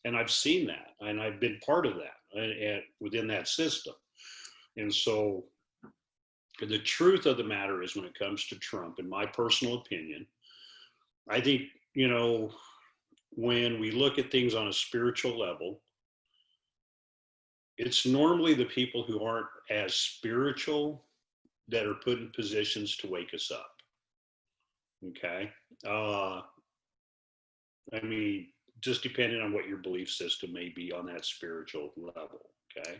And I've seen that, and I've been part of that and within that system. And so the truth of the matter is, when it comes to Trump, in my personal opinion, I think, you know, when we look at things on a spiritual level, it's normally the people who aren't as spiritual that are put in positions to wake us up. Okay. I mean, just depending on what your belief system may be on that spiritual level. Okay.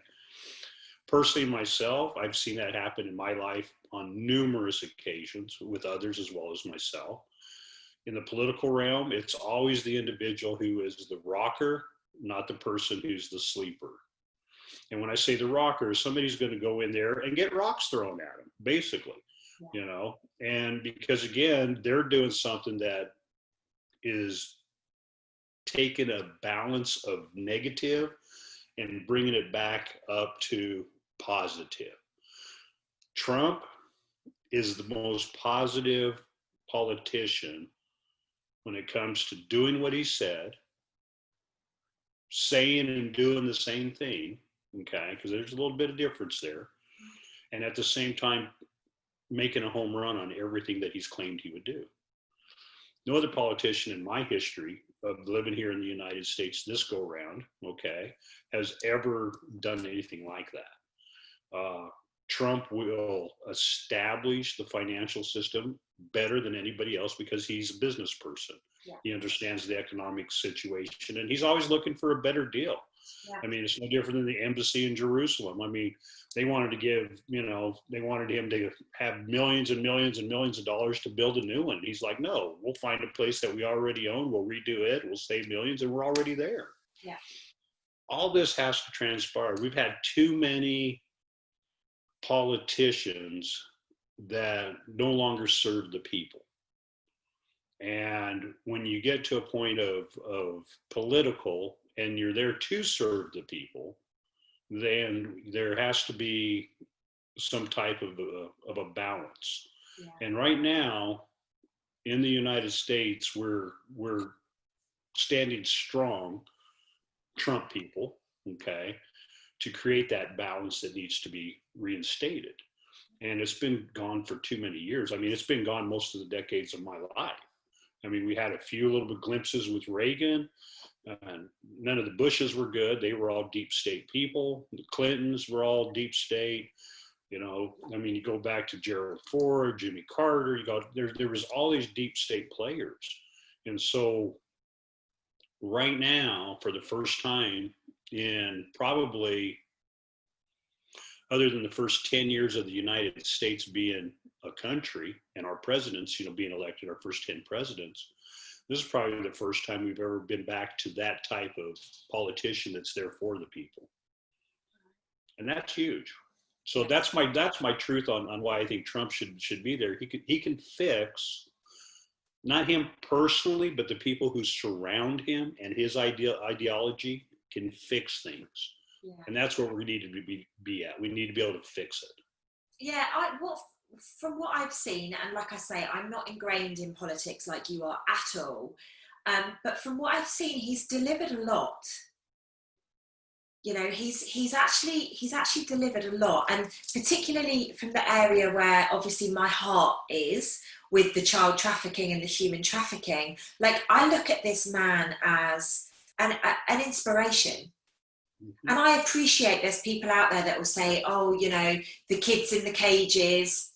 Personally, myself, I've seen that happen in my life on numerous occasions with others as well as myself. In the political realm, it's always the individual who is the rocker, not the person who's the sleeper. And when I say the rocker, somebody's going to go in there and get rocks thrown at them, basically, you know, and because again, they're doing something that is taking a balance of negative and bringing it back up to positive. Trump is the most positive politician when it comes to doing what he said, saying and doing the same thing, okay, because there's a little bit of difference there, and at the same time making a home run on everything that he's claimed he would do. No other politician in my history of living here in the United States this go round, okay, has ever done anything like that. Trump will establish the financial system better than anybody else because he's a business person. Yeah. He understands the economic situation, and he's always looking for a better deal. Yeah. I mean, it's no different than the embassy in Jerusalem. I mean, they wanted to give, you know, they wanted him to have millions and millions and millions of dollars to build a new one. He's like, no, we'll find a place that we already own, we'll redo it, we'll save millions, and we're already there. Yeah. All this has to transpire. We've had too many politicians that no longer serve the people. And when you get to a point of political and you're there to serve the people, then there has to be some type of a balance. Yeah. And right now in the United States, we're standing strong, Trump people, okay, to create that balance that needs to be reinstated. And it's been gone for too many years. I mean, it's been gone most of the decades of my life. I mean, we had a few little bit glimpses with Reagan. None of the Bushes were good. They were all deep state people. The Clintons were all deep state. You know, I mean, you go back to Gerald Ford, Jimmy Carter. You go there was all these deep state players, and so right now, for the first time in probably other than the first 10 years of the United States being a country and our presidents, you know, being elected, our first 10 presidents, this is probably the first time we've ever been back to that type of politician that's there for the people. And that's huge. So that's my truth on why I think Trump should be there. He can fix not him personally, but the people who surround him and his ideology can fix things. Yeah. And that's where we need to be at. We need to be able to fix it. Yeah, from what I've seen, and like I say, I'm not ingrained in politics like you are at all, but from what I've seen, he's delivered a lot. You know, he's actually delivered a lot, and particularly from the area where obviously my heart is, with the child trafficking and the human trafficking. Like, I look at this man as an inspiration. Mm-hmm. And I appreciate there's people out there that will say, oh, you know, the kids in the cages,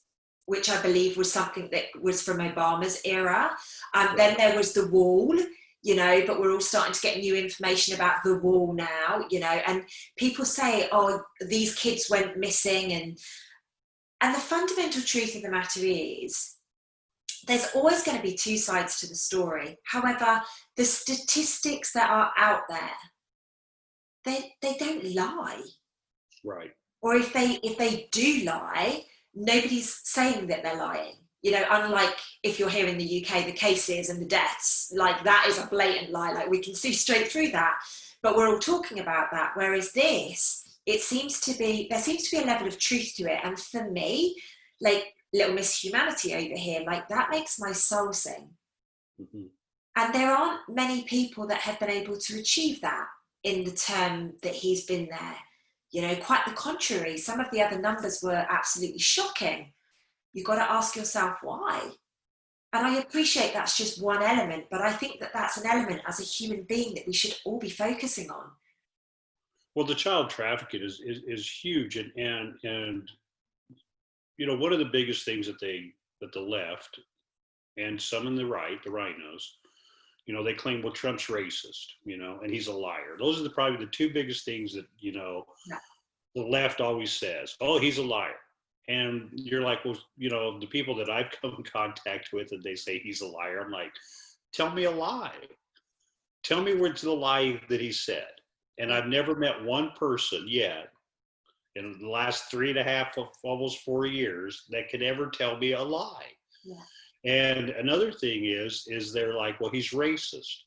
which I believe was something that was from Obama's era. Right. Then there was the wall, you know, but we're all starting to get new information about the wall now, you know, and people say, oh, these kids went missing. And the fundamental truth of the matter is, there's always going to be two sides to the story. However, the statistics that are out there, they don't lie. Right. Or if they do lie, nobody's saying that they're lying. You know, unlike if you're here in the UK, the cases and the deaths, like, that is a blatant lie. Like, we can see straight through that, but we're all talking about that. Whereas this, there seems to be a level of truth to it. And for me, like, little Miss Humanity over here, like, that makes my soul sing. Mm-hmm. And there aren't many people that have been able to achieve that in the term that he's been there. You know, quite the contrary. Some of the other numbers were absolutely shocking. You've got to ask yourself why. And I appreciate that's just one element, but I think that that's an element as a human being that we should all be focusing on. Well, the child trafficking is huge, and you know, one of the biggest things that the left and some in the right, the rhinos, you know, they claim, well, Trump's racist, you know, and he's a liar. Those are probably the two biggest things that, you know, the left always says, oh, he's a liar. And you're like, well, you know, the people that I've come in contact with and they say he's a liar, I'm like, tell me a lie. Tell me where's the lie that he said. And I've never met one person yet in the last 3.5, almost 4 years that could ever tell me a lie. Yeah. And another thing is they're like, well, he's racist.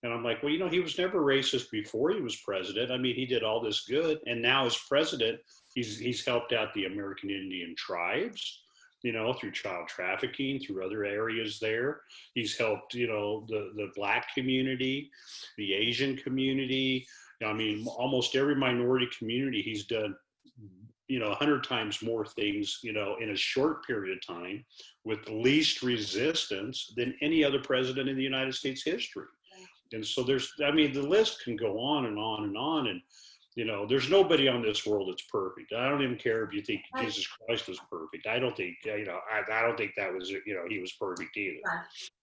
And I'm like, well, you know, he was never racist before he was president. I mean, he did all this good. And now as president, he's helped out the American Indian tribes, you know, through child trafficking, through other areas there. He's helped, you know, the Black community, the Asian community. I mean, almost every minority community he's done, you know, 100 times more things, you know, in a short period of time with least resistance than any other president in the United States history. And so I mean, the list can go on and on and on. And, you know, there's nobody on this world that's perfect. I don't even care if you think Jesus Christ was perfect. I don't think, you know, I don't think that was, you know, he was perfect either.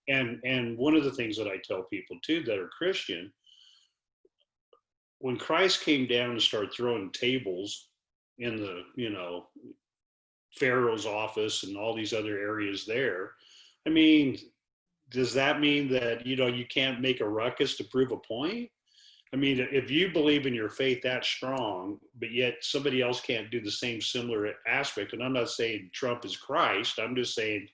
And one of the things that I tell people too that are Christian, when Christ came down and started throwing tables in the, you know, Pharaoh's office and all these other areas there, I mean, does that mean that, you know, you can't make a ruckus to prove a point? I mean, if you believe in your faith that strong, but yet somebody else can't do the same similar aspect, and I'm not saying Trump is Christ, I'm just saying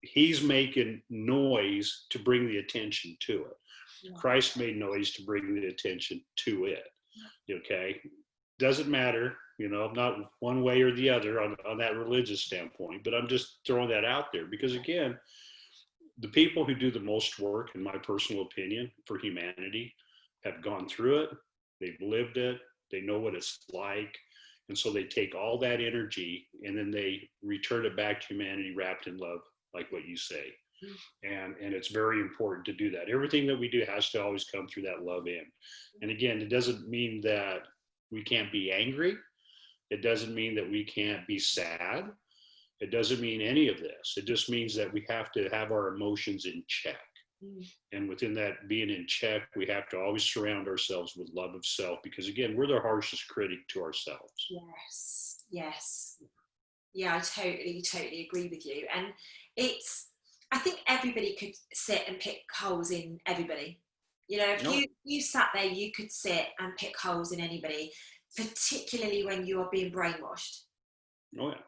he's making noise to bring the attention to it. Yeah. Christ made noise to bring the attention to it. Okay? Doesn't matter, you know, not one way or the other on that religious standpoint, but I'm just throwing that out there because, again, the people who do the most work, in my personal opinion, for humanity have gone through it. They've lived it. They know what it's like. And so they take all that energy and then they return it back to humanity wrapped in love, like what you say. And it's very important to do that. Everything that we do has to always come through that love end. And again, it doesn't mean that we can't be angry. It doesn't mean that we can't be sad. It doesn't mean any of this. It just means that we have to have our emotions in check. And within that being in check, we have to always surround ourselves with love of self, because again, we're the harshest critic to ourselves. Yes, yes. Yeah, I totally agree with you. And I think everybody could sit and pick holes in everybody. You know, if you sat there, you could sit and pick holes in anybody, particularly when you are being brainwashed. Oh yeah.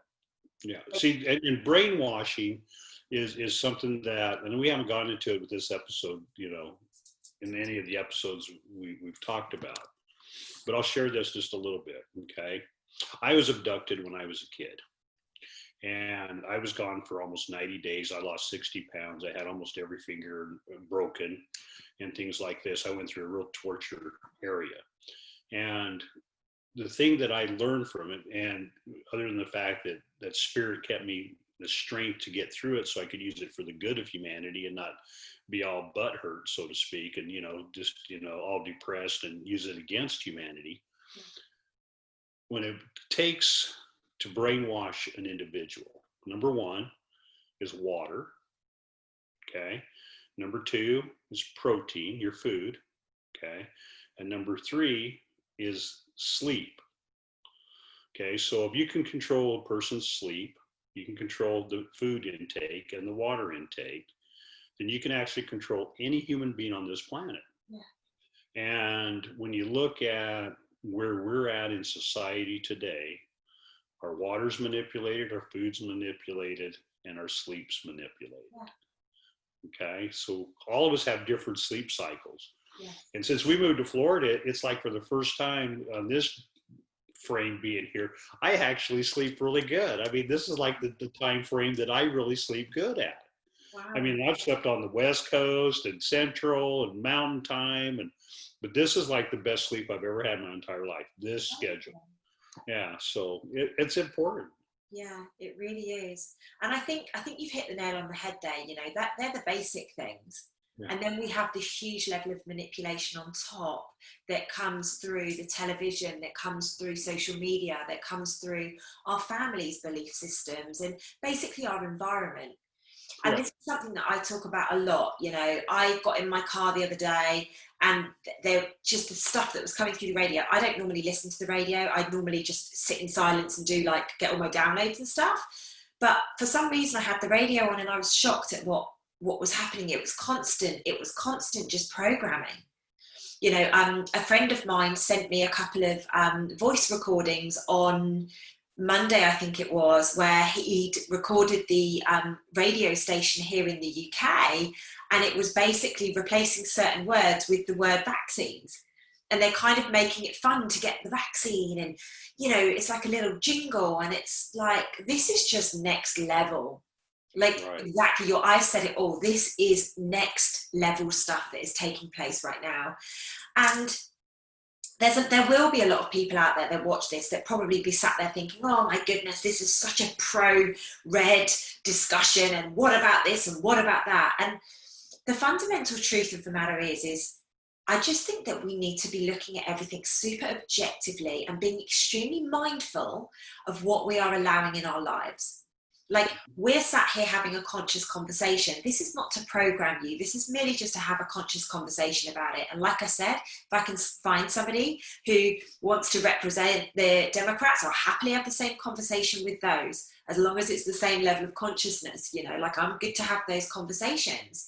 Yeah. See, and brainwashing is something that, and we haven't gone into it with this episode, in any of the episodes we've talked about, but I'll share this just a little bit. Okay. I was abducted when I was a kid, and I was gone for almost 90 days. I lost 60 pounds. I had almost every finger broken and things like this. I went through a real torture area. And the thing that I learned from it, and other than the fact that spirit kept me the strength to get through it so I could use it for the good of humanity and not be all butthurt, so to speak, and, just, all depressed and use it against humanity. When it takes to brainwash an individual, number one is water. Okay. Number two is protein, your food. Okay. And number three is sleep. Okay, so if you can control a person's sleep, you can control the food intake and the water intake, then you can actually control any human being on this planet. Yeah. And when you look at where we're at in society today, our water's manipulated, our food's manipulated, and our sleep's manipulated. Yeah. Okay, so all of us have different sleep cycles. Yeah. And since we moved to Florida, it's like for the first time on this frame being here, I actually sleep really good. I mean, this is like the time frame that I really sleep good at. Wow. I mean, I've slept on the West Coast and Central and Mountain Time, but this is like the best sleep I've ever had in my entire life, this schedule. Yeah, so it's important. Yeah, it really is. And I think you've hit the nail on the head there. That they're the basic things. Yeah. And then we have this huge level of manipulation on top that comes through the television, that comes through social media, that comes through our families' belief systems, and basically our environment. And this is something that I talk about a lot. I got in my car the other day, and there just the stuff that was coming through the radio. I don't normally listen to the radio. I normally just sit in silence and get all my downloads and stuff. But for some reason I had the radio on, and I was shocked at what was happening. It was constant just programming. A friend of mine sent me a couple of voice recordings on Monday, I think it was, where he'd recorded the radio station here in the UK, and it was basically replacing certain words with the word vaccines. And they're kind of making it fun to get the vaccine, and it's like a little jingle, and it's like, this is just next level. Like, right. Exactly, your eyes said it all. This is next level stuff that is taking place right now. And there will be a lot of people out there that watch this that probably be sat there thinking, oh my goodness, this is such a pro-red discussion, and what about this and what about that? And the fundamental truth of the matter is I just think that we need to be looking at everything super objectively and being extremely mindful of what we are allowing in our lives. Like, we're sat here having a conscious conversation. This is not to program you. This is merely just to have a conscious conversation about it. And like I said, if I can find somebody who wants to represent the Democrats, I'll happily have the same conversation with those, as long as it's the same level of consciousness. Like, I'm good to have those conversations.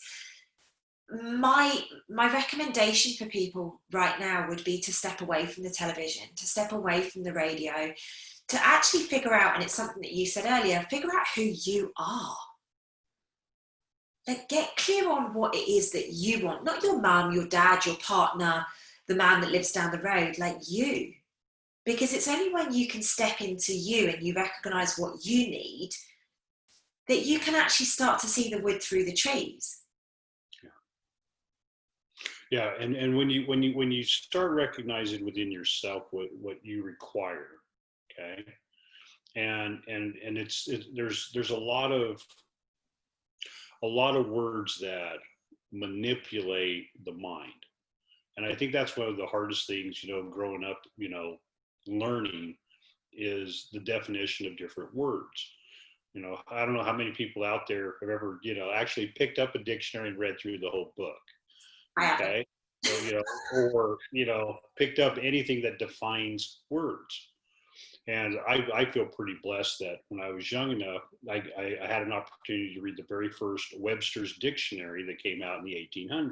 My recommendation for people right now would be to step away from the television, to step away from the radio, to actually figure out, and it's something that you said earlier, figure out who you are. Like, get clear on what it is that you want, not your mum, your dad, your partner, the man that lives down the road, like you. Because it's only when you can step into you and you recognize what you need that you can actually start to see the wood through the trees. Yeah, and when you start recognizing within yourself what you require, Okay. And there's a lot of words that manipulate the mind. And I think that's one of the hardest things, growing up, learning is the definition of different words. I don't know how many people out there have ever, actually picked up a dictionary and read through the whole book. I haven't. Okay. So, or, picked up anything that defines words. And I feel pretty blessed that when I was young enough, I had an opportunity to read the very first Webster's dictionary that came out in the 1800s.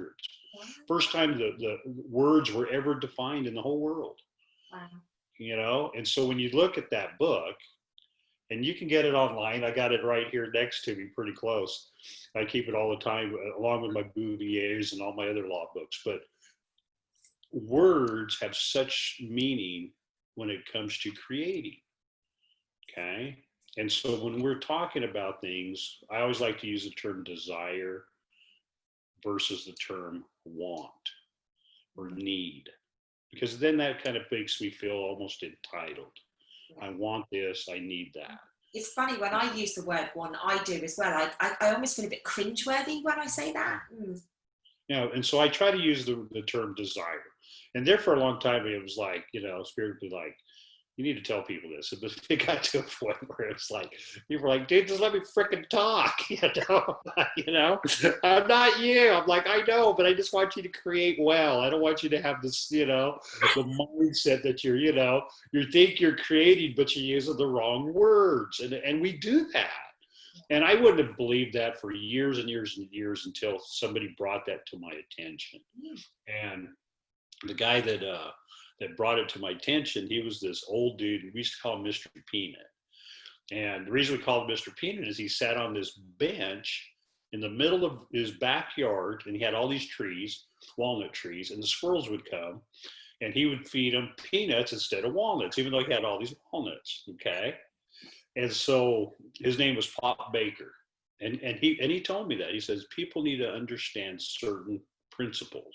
Wow. First time the words were ever defined in the whole world. Wow. And so when you look at that book, and you can get it online, I got it right here next to me, pretty close. I keep it all the time, along with my Bouvier's and all my other law books. But words have such meaning when it comes to creating. Okay. And so when we're talking about things, I always like to use the term desire versus the term want or need, because then that kind of makes me feel almost entitled. I want this, I need that. It's funny, when I use the word want, I do as well. I almost feel a bit cringeworthy when I say that. And so I try to use the term desire. And there for a long time, it was like, spiritually, like, you need to tell people this. But it got to a point where it's like, people were like, dude, just let me frickin' talk, I'm not you. I'm like, I know, but I just want you to create well. I don't want you to have this, the mindset that you think you're creating, but you're using the wrong words. And we do that. And I wouldn't have believed that for years and years and years until somebody brought that to my attention. And the guy that brought it to my attention, he was this old dude. We used to call him Mr. Peanut. And the reason we called him Mr. Peanut is he sat on this bench in the middle of his backyard, and he had all these trees, walnut trees, and the squirrels would come, and he would feed them peanuts instead of walnuts, even though he had all these walnuts. Okay. And so his name was Pop Baker. And he told me that. He says, people need to understand certain principles.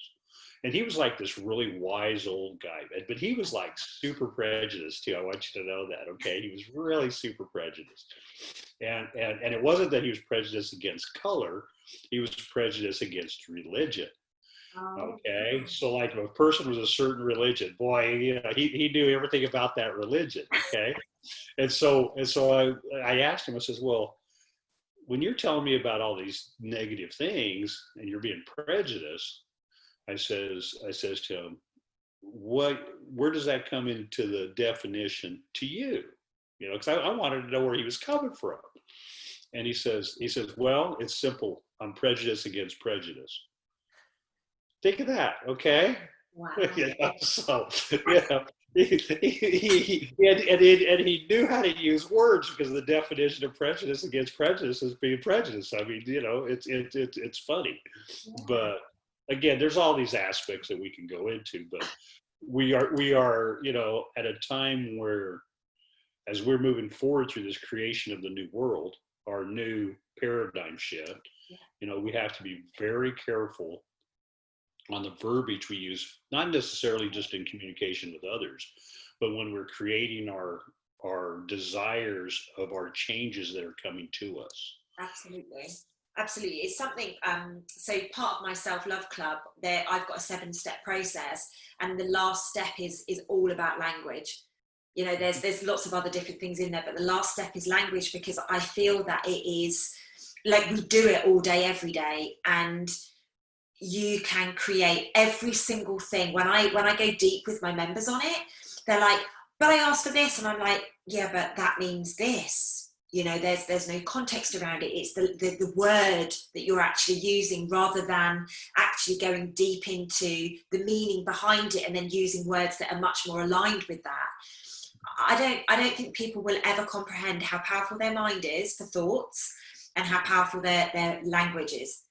And he was like this really wise old guy, but he was like super prejudiced too. I want you to know that, okay? He was really super prejudiced. And it wasn't that he was prejudiced against color, he was prejudiced against religion. Okay, so like if a person was a certain religion, boy, he knew everything about that religion. Okay, and so I asked him. I says, well, when you're telling me about all these negative things and you're being prejudiced, I says to him, where does that come into the definition to you? Because I wanted to know where he was coming from. And he says, well, it's simple. I'm prejudiced against prejudice. Think of that, okay? Wow. So, he knew how to use words, because the definition of prejudice against prejudice is being prejudiced. I mean, it's funny. Yeah. But again, there's all these aspects that we can go into, but we are, at a time where, as we're moving forward through this creation of the new world, our new paradigm shift, we have to be very careful on the verbiage we use, not necessarily just in communication with others, but when we're creating our desires of our changes that are coming to us. Absolutely. It's something, so part of my self-love club, there I've got a 7-step process, and the last step is all about language. There's lots of other different things in there, but the last step is language, because I feel that it is like we do it all day, every day, and you can create every single thing. When I go deep with my members on it, they're like, but I asked for this, and I'm like, yeah, but that means this. There's no context around it. It's the word that you're actually using, rather than actually going deep into the meaning behind it and then using words that are much more aligned with that. I don't think people will ever comprehend how powerful their mind is for thoughts and how powerful their language is.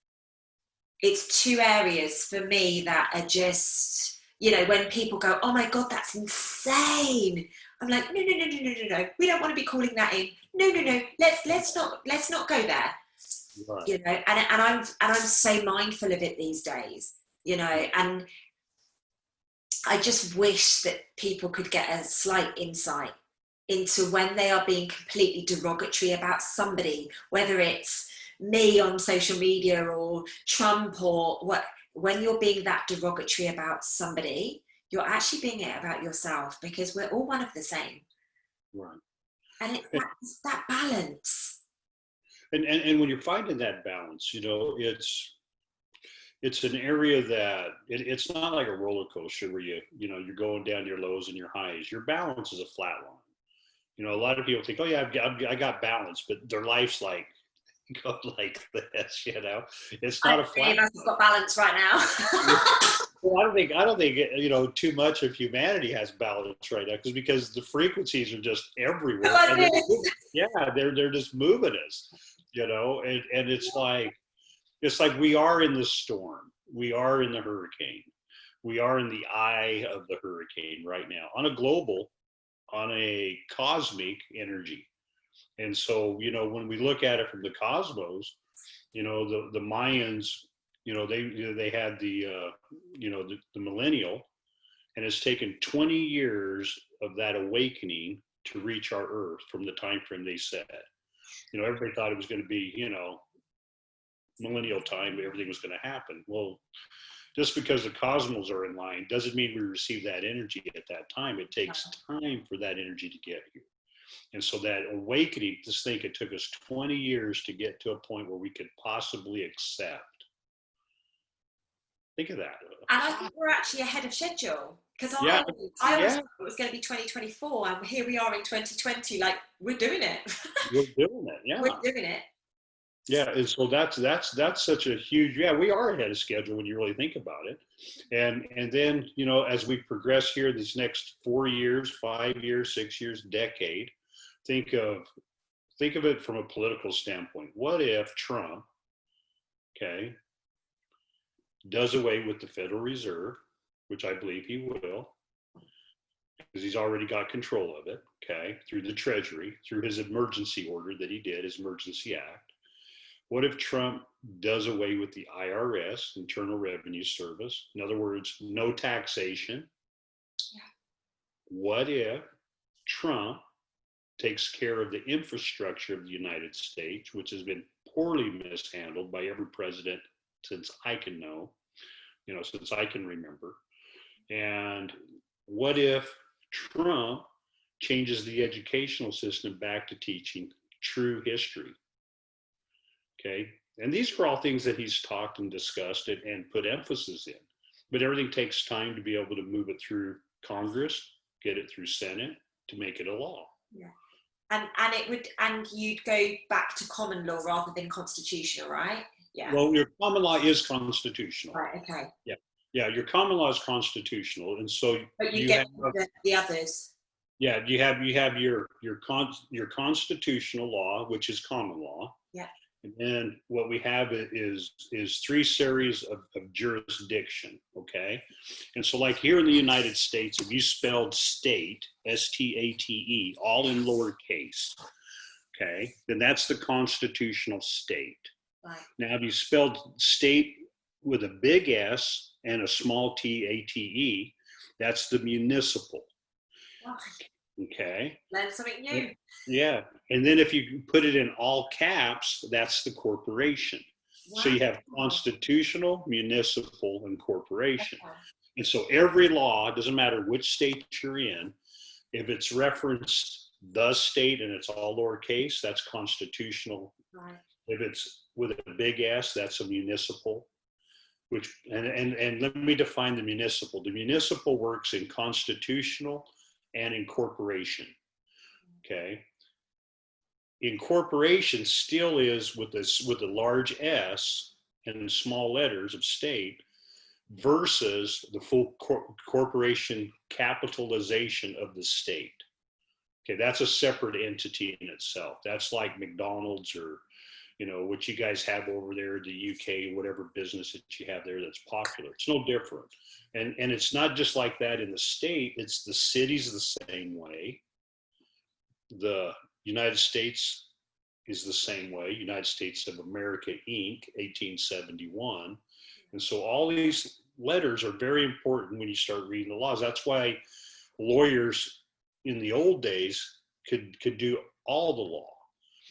It's two areas for me that are just, when people go, oh my God, that's insane. I'm like, no. We don't want to be calling that in. No. Let's not go there. Right. And I'm so mindful of it these days, and I just wish that people could get a slight insight into when they are being completely derogatory about somebody, whether it's me on social media or Trump or what, when you're being that derogatory about somebody, you're actually being it about yourself, because we're all one of the same. Right. And it's that balance. And when you're finding that balance, it's an area that it's not like a roller coaster where you're going down your lows and your highs. Your balance is a flat line. A lot of people think, oh yeah, I got balance, but their life's like go like this. It's not a flat. I've got balance right now. Well, I don't think too much of humanity has balance right now, because the frequencies are just everywhere. Like And they're just moving us, and it's like we are in the storm, we are in the hurricane, we are in the eye of the hurricane right now on a cosmic energy. And so, when we look at it from the cosmos, the Mayans, they had the millennial, and it's taken 20 years of that awakening to reach our Earth from the time frame they set. Everybody thought it was going to be, millennial time, everything was going to happen. Well, just because the cosmos are in line doesn't mean we receive that energy at that time. It takes time for that energy to get here. And so that awakening, just think it took us 20 years to get to a point where we could possibly accept. Think of that. And I think we're actually ahead of schedule, because I always thought it was going to be 2024, and here we are in 2020. Like, we're doing it. We're doing it. Yeah. We're doing it. Yeah, and so that's such a huge, we are ahead of schedule when you really think about it. And then, as we progress here these next 4 years, 5 years, 6 years, decade, think of it from a political standpoint. What if Trump, does away with the Federal Reserve, which I believe he will, because he's already got control of it, through the Treasury, through his emergency order that he did, his Emergency Act. What if Trump does away with the IRS, Internal Revenue Service? In other words, no taxation. Yeah. What if Trump takes care of the infrastructure of the United States, which has been poorly mishandled by every president since I can know, since I can remember? And what if Trump changes the educational system back to teaching true history? And these are all things that he's talked and discussed and put emphasis in. But everything takes time to be able to move it through Congress, get it through Senate, to make it a law. Yeah. And you'd go back to common law rather than constitutional, right? Yeah. Well, your common law is constitutional. Right. Okay. Yeah. Yeah. Your common law is constitutional, and so. But you get the others. Yeah. You have your constitutional law, which is common law. Yeah. And then what we have is 3 series of jurisdiction, And so like here in the United States, if you spelled state, S-T-A-T-E, all in lowercase, then that's the constitutional state. Right. Now, if you spelled state with a big S and a small T-A-T-E, that's the municipal. Wow. Learn something new. Yeah. And then if you put it in all caps, that's the corporation. Wow. So you have constitutional, municipal, and corporation. Okay. And so every law, doesn't matter which state you're in, if it's referenced the state and it's all lowercase, that's constitutional. Right. If it's with a big S, that's a municipal. And let me define the municipal. The municipal works in constitutional and in corporation. Incorporation still is with a large S and small letters of state, versus the full corporation capitalization of the state. That's a separate entity in itself. That's like McDonald's or what you guys have over there in the UK, whatever business that you have there that's popular. It's no different. And it's not just like that in the state, it's the cities the same way. The United States is the same way. United States of America, Inc., 1871. And so all these letters are very important when you start reading the laws. That's why lawyers in the old days could do all the law.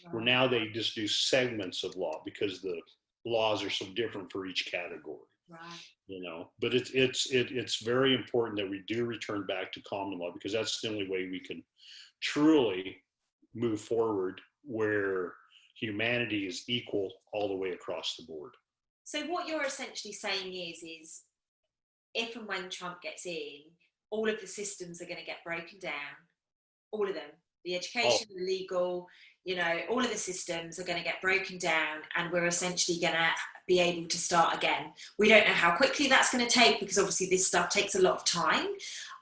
Right. Where now they just do segments of law because the laws are so different for each category. Right. But it's very important that we do return back to common law, because that's the only way we can truly move forward where humanity is equal all the way across the board. So what you're essentially saying is if and when Trump gets in, all of the systems are going to get broken down, all of them, the education, the legal, all of the systems are going to get broken down, and we're essentially going to be able to start again. We don't know how quickly that's going to take, because obviously this stuff takes a lot of time,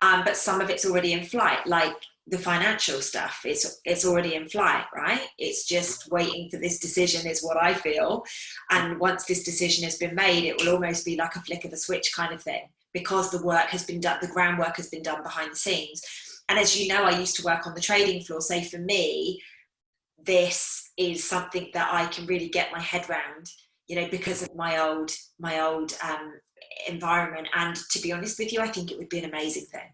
but some of it's already in flight, like the financial stuff. It's already in flight, right? It's just waiting for this decision, is what I feel. And once this decision has been made, it will almost be like a flick of a switch kind of thing, because the work has been done, the groundwork has been done behind the scenes. And as you know, I used to work on the trading floor. So for me, this is something that I can really get my head around, because of my old environment. And to be honest with you, I think it would be an amazing thing.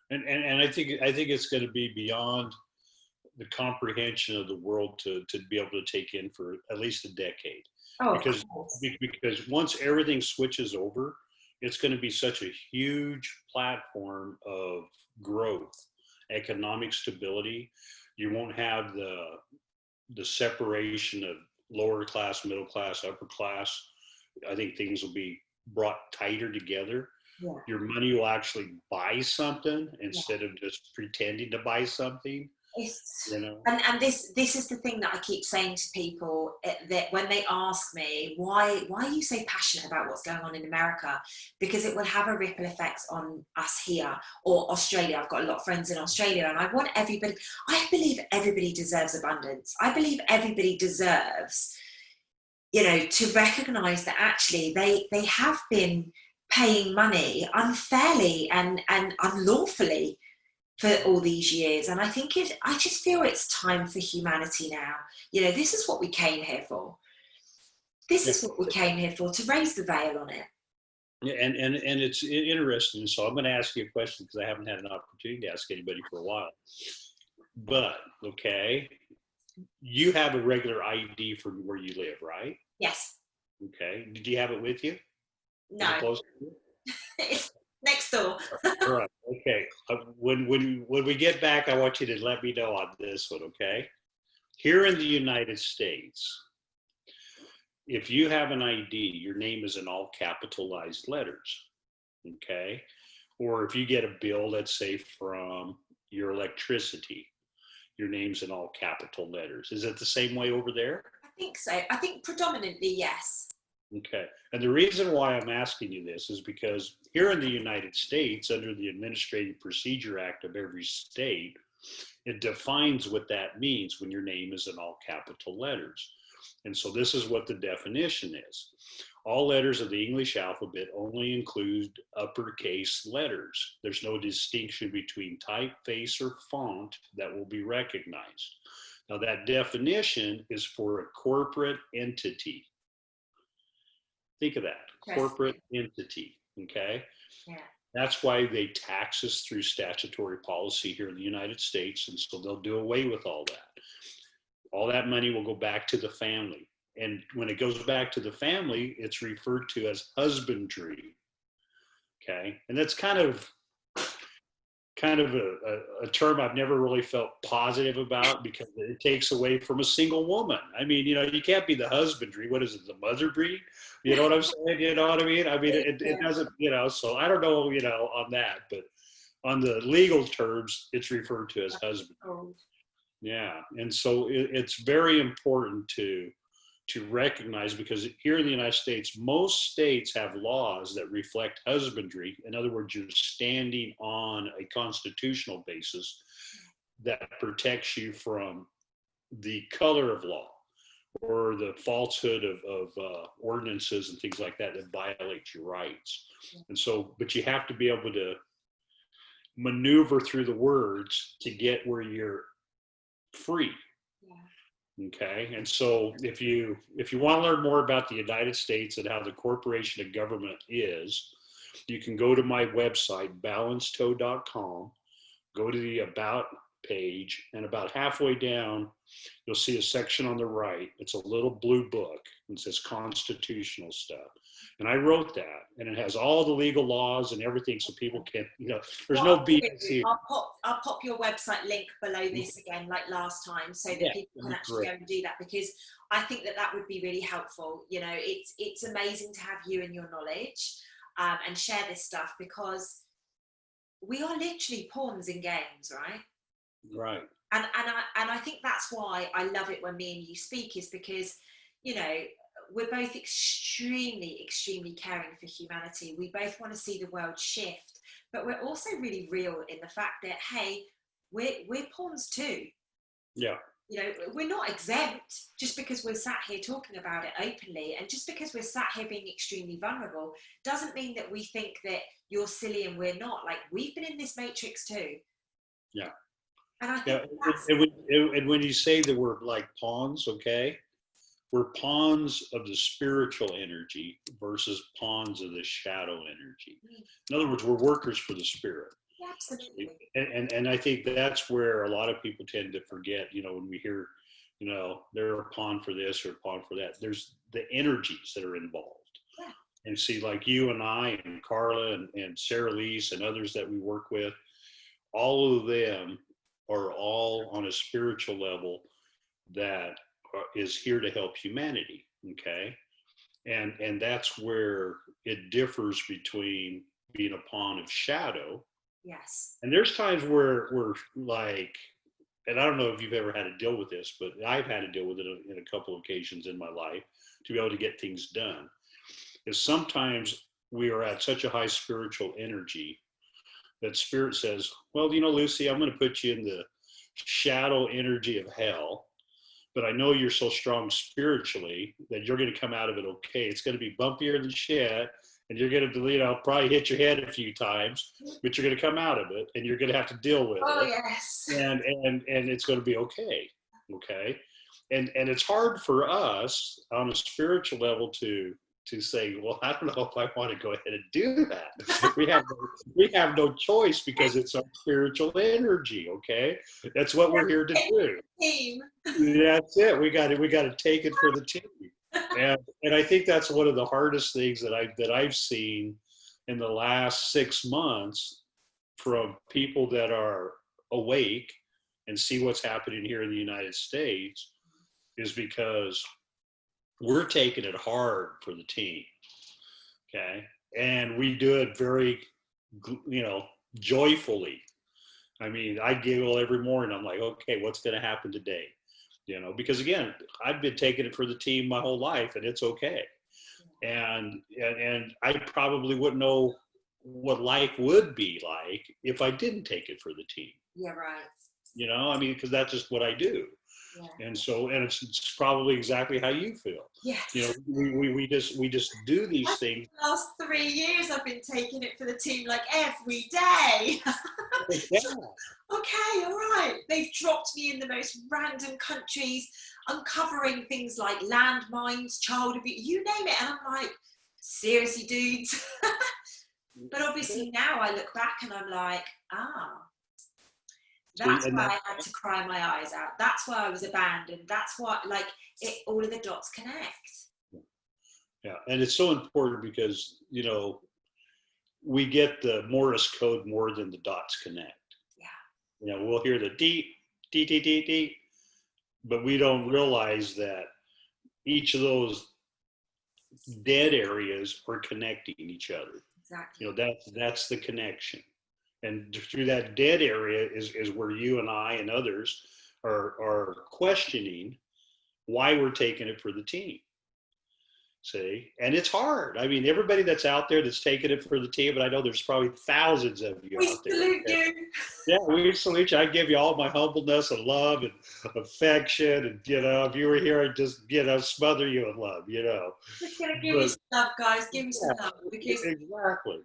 And I think it's going to be beyond the comprehension of the world to be able to take in for at least a decade. Oh, because once everything switches over, it's going to be such a huge platform of growth, economic stability. You won't have the separation of lower class, middle class, upper class. I think things will be brought tighter together. Yeah. Your money will actually buy something instead of just pretending to buy something. And this is the thing that I keep saying to people, that when they ask me why are you so passionate about what's going on in America, because it will have a ripple effect on us here, or Australia. I've got a lot of friends in Australia, and I believe everybody deserves abundance. I believe everybody deserves, to recognize that actually they have been paying money unfairly and unlawfully for all these years. And I just feel it's time for humanity now. This is what we came here for. This is what we came here for, to raise the veil on it. Yeah, and it's interesting. So I'm going to ask you a question, because I haven't had an opportunity to ask anybody for a while. But, okay, you have a regular ID from where you live, right? Yes. Okay. Did you have it with you? No. It's next door. All right. Okay. When we get back, I want you to let me know on this one, okay? Here in the United States, if you have an ID, your name is in all capitalized letters, okay? Or if you get a bill, let's say from your electricity, your name's in all capital letters. Is it the same way over there? I think so. I think predominantly, yes. Okay. And the reason why I'm asking you this is because here in the United States, under the Administrative Procedure Act of every state, it defines what that means when your name is in all capital letters. And so this is what the definition is. All letters of the English alphabet only include uppercase letters. There's no distinction between typeface or font that will be recognized. Now that definition is for a corporate entity. Think of that, corporate entity, okay? Yeah. That's why they tax us through statutory policy here in the United States, and so they'll do away with all that. All that money will go back to the family. And when it goes back to the family, it's referred to as husbandry, okay? And that's kind of a term I've never really felt positive about, because it takes away from a single woman. I mean, you can't be the husbandry. What is it, the motherbree? You know what I'm saying? You know what I mean? I mean, it doesn't, so I don't know, on that, but on the legal terms, it's referred to as husbandry. Yeah. And so it's very important to recognize, because here in the United States, most states have laws that reflect husbandry. In other words, you're standing on a constitutional basis that protects you from the color of law or the falsehood of ordinances and things like that violate your rights. And so, but you have to be able to maneuver through the words to get where you're free. Okay, and so if you want to learn more about the United States and how the corporation of government is, you can go to my website, balancedtoe.com, go to the About page, and about halfway down, you'll see a section on the right. It's a little blue book. It says constitutional stuff. And I wrote that, and it has all the legal laws and everything, so people can, there's no BS here. I'll pop your website link below this again, like last time, so that people can actually go and do that, because I think that would be really helpful. It's amazing to have you and your knowledge and share this stuff, because we are literally pawns in games, right? Right. And I think that's why I love it when me and you speak, is because, we're both extremely, extremely caring for humanity. We both want to see the world shift, but we're also really real in the fact that, hey, we're pawns too. Yeah. We're not exempt just because we're sat here talking about it openly, and just because we're sat here being extremely vulnerable doesn't mean that we think that you're silly and we're not. Like, we've been in this matrix too. Yeah. And I think and when you say that we're like pawns, okay, we're pawns of the spiritual energy versus pawns of the shadow energy. In other words, we're workers for the spirit. Yeah, absolutely. And I think that's where a lot of people tend to forget, when we hear, they're a pawn for this or a pawn for that. There's the energies that are involved. Yeah. And see, like you and I and Carla and Sarah Lise and others that we work with, all of them are all on a spiritual level that is here to help humanity. Okay. And that's where it differs between being a pawn of shadow. Yes. And there's times where we're like, and I don't know if you've ever had to deal with this, but I've had to deal with it in a couple of occasions in my life to be able to get things done. Is sometimes we are at such a high spiritual energy that spirit says, well, Lucy, I'm going to put you in the shadow energy of hell, but I know you're so strong spiritually that you're going to come out of it okay. It's going to be bumpier than shit, and you're going to, probably hit your head a few times, but you're going to come out of it, and you're going to have to deal with it. Oh, yes. And it's going to be okay. Okay. And it's hard for us on a spiritual level to say, well, I don't know if I want to go ahead and do that. We have no choice, because it's our spiritual energy. Okay. That's what we're here to do. Team. That's it. We got to take it for the team. And I think that's one of the hardest things that I've seen in the last 6 months from people that are awake and see what's happening here in the United States, is because we're taking it hard for the team. Okay. And we do it very, joyfully. I mean, I giggle every morning. I'm like, okay, what's going to happen today? Because again, I've been taking it for the team my whole life, and it's okay. And I probably wouldn't know what life would be like if I didn't take it for the team. Yeah, right. Because that's just what I do. Yeah. And so, and it's probably exactly how you feel. Yes. We just do these things. The last 3 years, I've been taking it for the team like every day. Yeah. Okay, all right. They've dropped me in the most random countries, uncovering things like landmines, child abuse, you name it. And I'm like, seriously, dudes. But obviously now I look back and I'm like, that's why I had to cry my eyes out. That's why I was abandoned. That's why, all of the dots connect. Yeah, and it's so important because, we get the Morse code more than the dots connect. Yeah. We'll hear the deep, deep, deep, deep, deep, but we don't realize that each of those dead areas are connecting each other. Exactly. That's the connection. And through that dead area is where you and I and others are questioning why we're taking it for the team. See, and it's hard. I mean, everybody that's out there that's taking it for the team, but I know there's probably thousands of you out there. We salute you. Yeah, we salute you. I give you all my humbleness and love and affection. And, if you were here, I'd just, smother you in love, Just gonna give me some love, guys. Give me some love. Because exactly.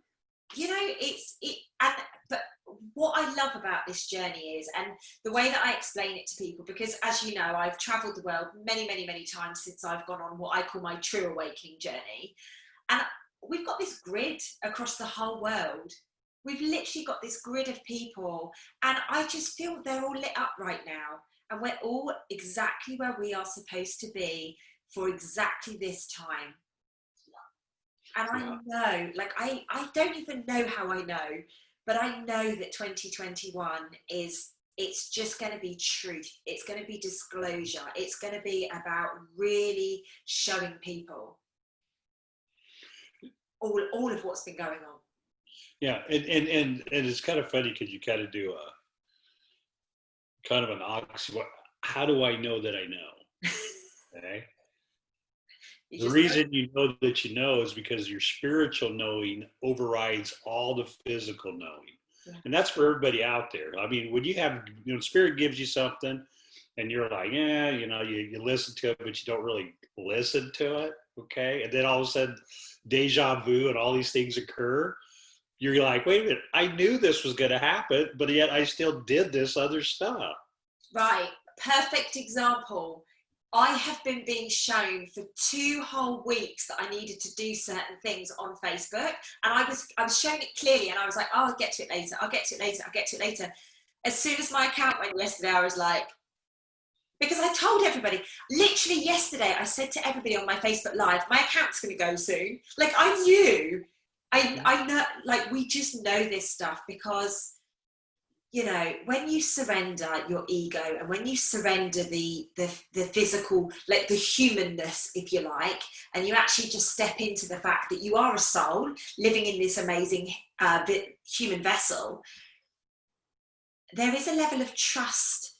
But what I love about this journey is, and the way that I explain it to people, because as you know, I've traveled the world many, many, many times since I've gone on what I call my true awakening journey. And we've got this grid across the whole world. We've literally got this grid of people, and I just feel they're all lit up right now, and we're all exactly where we are supposed to be for exactly this time. And I know, like, I don't even know how I know, but I know that 2021 it's just going to be truth. It's going to be disclosure. It's going to be about really showing people all of what's been going on. Yeah, and it's kind of funny because you kind of do a kind of an oxy. How do I know that I know? Okay. The reason you know that you know is because your spiritual knowing overrides all the physical knowing. Yeah. And that's for everybody out there. I mean, when you have, spirit gives you something and you're like, yeah, you listen to it, but you don't really listen to it. Okay. And then all of a sudden, deja vu and all these things occur. You're like, wait a minute, I knew this was going to happen, but yet I still did this other stuff. Right. Perfect example. I have been being shown for 2 whole weeks that I needed to do certain things on Facebook. And I was shown it clearly, and I was like, oh, I'll get to it later. I'll get to it later. I'll get to it later. As soon as my account went yesterday, I was like, because I told everybody, literally yesterday, I said to everybody on my Facebook Live, my account's going to go soon. Like, I knew, I know, like, we just know this stuff because, when you surrender your ego, and when you surrender the physical, like the humanness, if you like, and you actually just step into the fact that you are a soul living in this amazing human vessel, there is a level of trust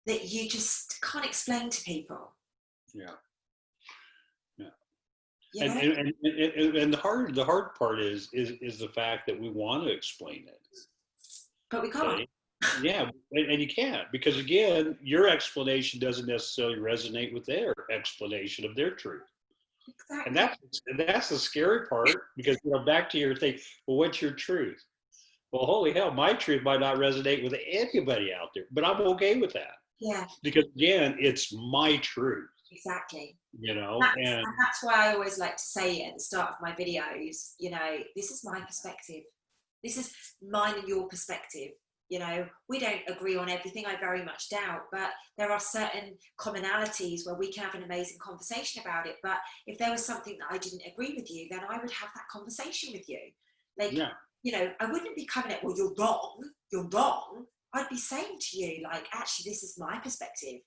that you just can't explain to people. Yeah. And the hard part is the fact that we want to explain it. But we can't. Okay? Yeah, and you can't, because again, your explanation doesn't necessarily resonate with their explanation of their truth. Exactly. And that's the scary part, because back to your thing, well, what's your truth? Well, holy hell, my truth might not resonate with anybody out there, but I'm okay with that. Yeah. Because again, it's my truth. Exactly. And that's why I always like to say at the start of my videos, this is my perspective. This is mine and your perspective. We don't agree on everything, I very much doubt, but there are certain commonalities where we can have an amazing conversation about it. But if there was something that I didn't agree with you, then I would have that conversation with you. Like, I wouldn't be coming at, well, you're wrong. I'd be saying to you, like, actually, this is my perspective.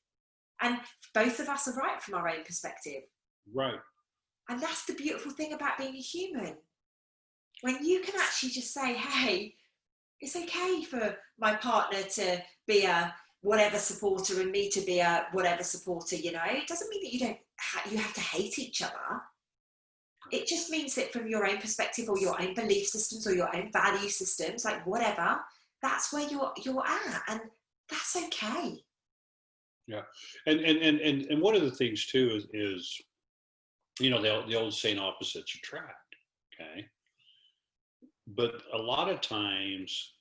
And both of us are right from our own perspective. Right. And that's the beautiful thing about being a human. When you can actually just say, hey, it's okay for my partner to be a whatever supporter and me to be a whatever supporter, it doesn't mean that you have to hate each other. It just means that from your own perspective, or your own belief systems, or your own value systems, like whatever, that's where you're at, and that's okay. Yeah. And one of the things too is the old saying, opposites attract. Okay. But a lot of times,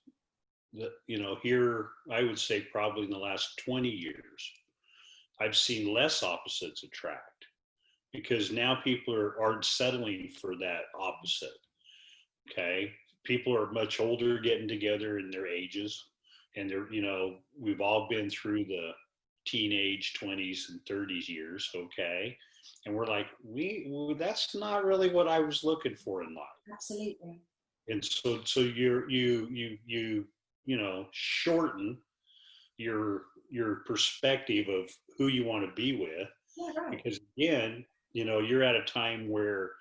here, I would say probably in the last 20 years, I've seen less opposites attract, because now people aren't settling for that opposite. Okay. People are much older, getting together in their ages, and we've all been through the teenage 20s and 30s years. Okay. And we're like, that's not really what I was looking for in life. Absolutely. And so you shorten your perspective of who you want to be with. Yeah, right. Because again, you're at a time where,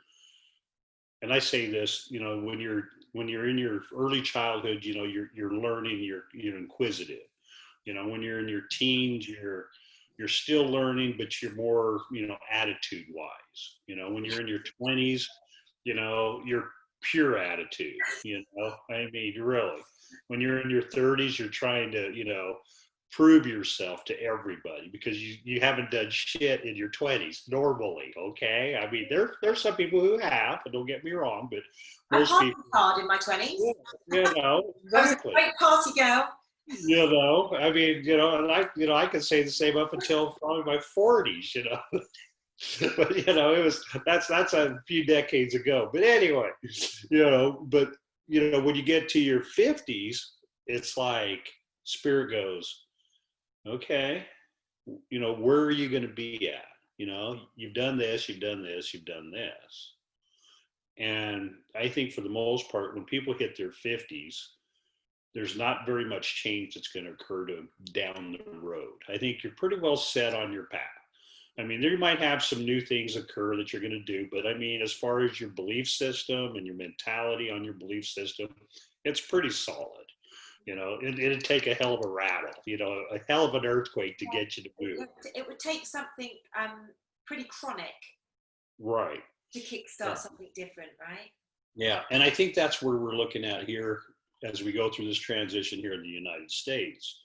and I say this, when you're in your early childhood, you're learning, you're inquisitive. When you're in your teens, you're still learning, but you're more, attitude wise. When you're in your 20s, you're pure attitude, I mean, really. When you're in your 30s, you're trying to, prove yourself to everybody, because you haven't done shit in your 20s normally. Okay. I mean, there's some people who have, and don't get me wrong, but most people hard in my 20s. Exactly. I was a great party girl. I mean, and I could say the same up until probably my 40s, but that's a few decades ago. But anyway, but when you get to your 50s, it's like spirit goes, okay, where are you going to be at? You've done this, you've done this, you've done this. And I think for the most part, when people hit their 50s, there's not very much change that's going to occur to them down the road. I think you're pretty well set on your path. I mean, there might have some new things occur that you're going to do, but I mean, as far as your belief system and your mentality on your belief system, it's pretty solid. It'd take a hell of a rattle, a hell of an earthquake to get you to move. It would take something pretty chronic, right, to kickstart something different, right? Yeah, and I think that's where we're looking at here as we go through this transition here in the United States.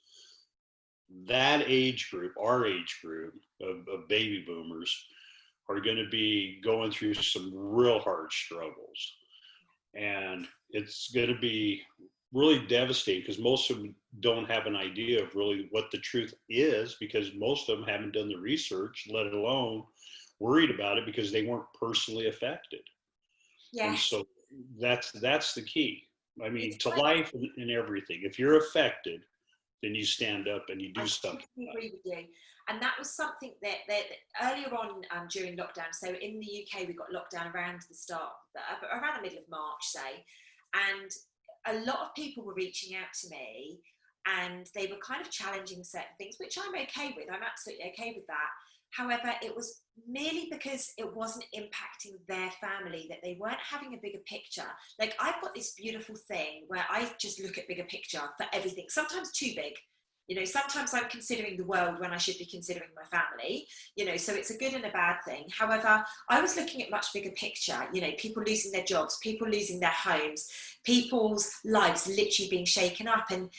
That age group, our age group of baby boomers, are going to be going through some real hard struggles. And it's going to be really devastating because most of them don't have an idea of really what the truth is, because most of them haven't done the research, let alone worried about it because they weren't personally affected. Yes. And so that's the key. I mean, to life and everything. If you're affected, then you stand up and you do something. I agree with you. And that was something that earlier on during lockdown, so in the UK, we got locked down around the start, around the middle of March, say, and a lot of people were reaching out to me and they were kind of challenging certain things, which I'm okay with. I'm absolutely okay with that. However, it was merely because it wasn't impacting their family, that they weren't having a bigger picture. Like, I've got this beautiful thing where I just look at bigger picture for everything, sometimes too big. Sometimes I'm considering the world when I should be considering my family, so it's a good and a bad thing. However, I was looking at much bigger picture, people losing their jobs, people losing their homes, people's lives literally being shaken up. And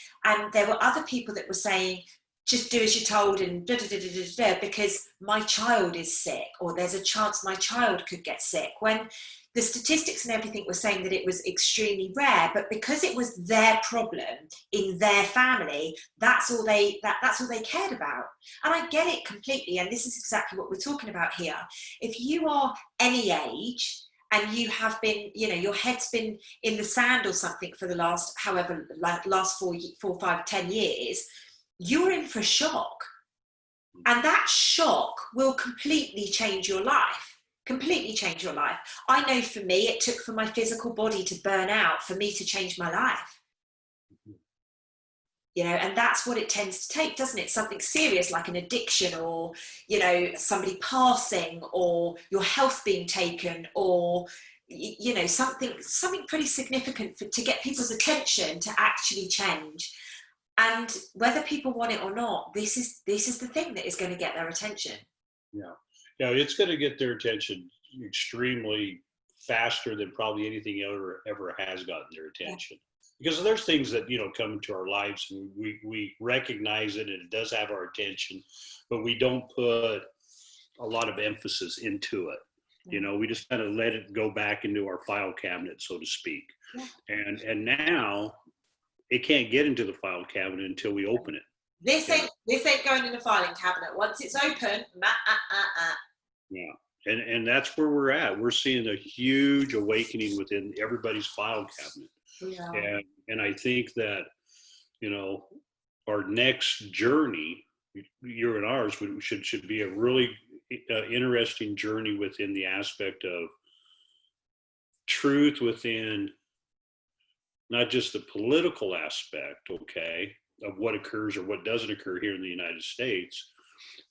there were other people that were saying, just do as you're told and because my child is sick, or there's a chance my child could get sick, when the statistics and everything were saying that it was extremely rare. But because it was their problem in their family, that's all they cared about. And I get it completely, and this is exactly what we're talking about here. If you are any age and you have been, your head's been in the sand or something for the last 4, 5, 10 years, you're in for shock. And that shock will completely change your life. Completely change your life. I know for me, it took for my physical body to burn out for me to change my life. And that's what it tends to take, doesn't it? Something serious like an addiction, or, somebody passing, or your health being taken, or, something pretty significant to get people's attention to actually change. And whether people want it or not, this is the thing that is going to get their attention. Yeah, it's going to get their attention extremely faster than probably anything ever has gotten their attention. Yeah. Because there's things that come into our lives, and we recognize it, and it does have our attention, but we don't put a lot of emphasis into it. Yeah. We just kind of let it go back into our file cabinet, so to speak. Yeah. And now it can't get into the file cabinet until we open it. This ain't going in the filing cabinet. Once it's open, Yeah, and that's where we're at. We're seeing a huge awakening within everybody's file cabinet. Yeah. And I think that, our next journey, your and ours, should be a really interesting journey within the aspect of truth within not just the political aspect, okay, of what occurs or what doesn't occur here in the United States,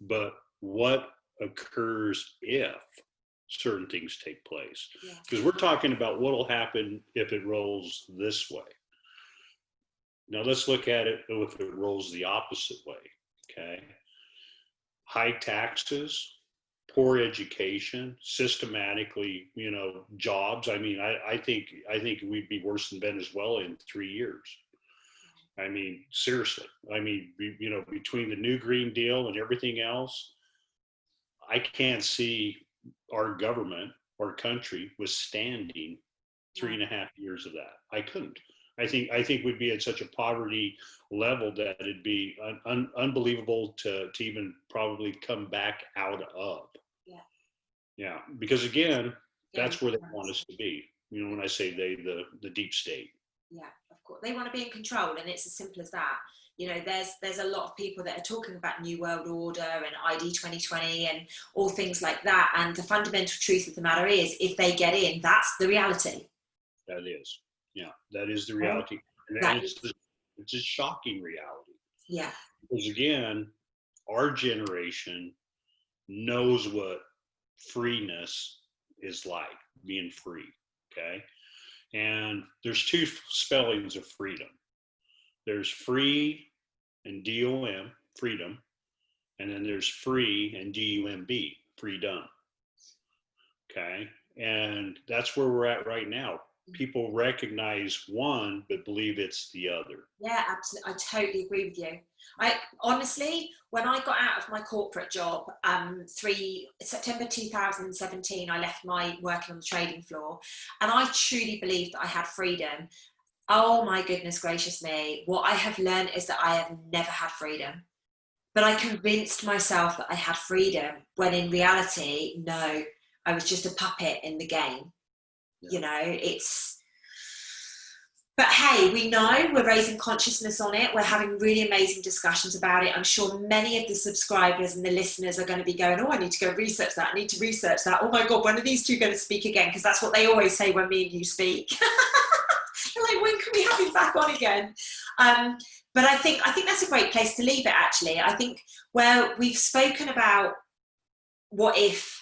but what occurs if certain things take place. Because we're talking about what will happen if it rolls this way. Now let's look at it if it rolls the opposite way, okay? High taxes, poor education, systematically, jobs. I mean, I think we'd be worse than Venezuela in 3 years. I mean, seriously. I mean, between the new Green Deal and everything else, I can't see our government or country withstanding 3.5 years of that. I couldn't. I think we'd be at such a poverty level that it'd be unbelievable to even probably come back out of. Yeah, because again, that's where they want us to be. When I say they, the deep state. Yeah, of course. They want to be in control, and it's as simple as that. You know, there's a lot of people that are talking about New World Order and ID 2020 and all things like that. And the fundamental truth of the matter is, if they get in, that's the reality. That is, yeah, that is the reality, and it's a shocking reality. Yeah. Because again, our generation knows what freeness is like, being free. Okay, and there's two spellings of freedom. There's free and DOM, freedom, and then there's free and DUMB, freedom. Okay, and that's where we're at right now. People recognize one but believe it's the other. Yeah, absolutely. I totally agree with you. I honestly, when I got out of my corporate job, September 2017, I left my working on the trading floor, and I truly believed that I had freedom. Oh my goodness gracious me. What I have learned is that I have never had freedom. But I convinced myself that I had freedom when in reality, no, I was just a puppet in the game. Yeah. You know, but hey, we know we're raising consciousness on it. We're having really amazing discussions about it. I'm sure many of the subscribers and the listeners are going to be going, oh, I need to go research that. I need to research that. Oh my God, when are these two going to speak again? Because that's what they always say when me and you speak. They're like, when can we have him back on again? But I think that's a great place to leave it, actually. I think where we've spoken about what if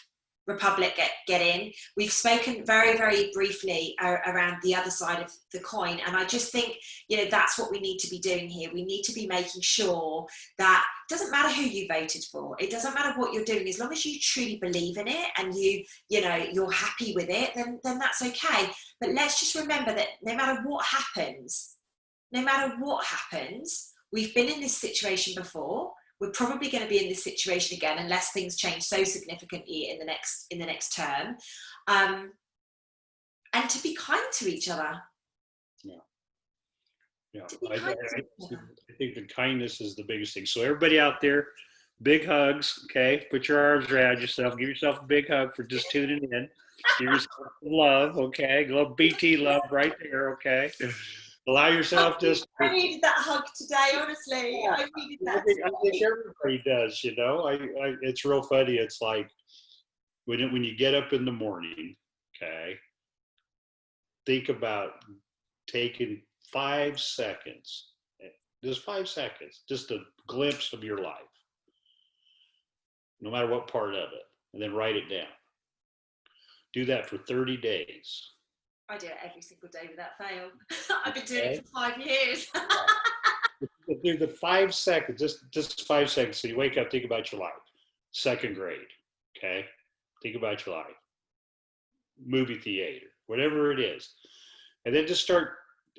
Republic get in, we've spoken very, very briefly around the other side of the coin. And I just think, you know, that's what we need to be doing here. We need to be making sure that it doesn't matter who you voted for. It doesn't matter what you're doing. As long as you truly believe in it and you know, you're happy with it, then that's okay. But let's just remember that no matter what happens, we've been in this situation before. We're probably going to be in this situation again unless things change so significantly in the next term. And to be kind to each other. Yeah. I think the kindness is the biggest thing. So everybody out there, big hugs. Okay, put your arms around yourself. Give yourself a big hug for just tuning in. Give yourself love. Okay, a little BT love right there. Okay. Allow yourself just. I needed that hug today, honestly. Yeah, I needed that. I think everybody does, you know. It's real funny. It's like when you get up in the morning, okay, think about taking 5 seconds, just 5 seconds, just a glimpse of your life, no matter what part of it, and then write it down. Do that for 30 days. I do it every single day without fail. I've been doing it for 5 years. Do the 5 seconds, just 5 seconds. So you wake up, think about your life. 2nd grade, okay? Think about your life. Movie theater, whatever it is. And then just start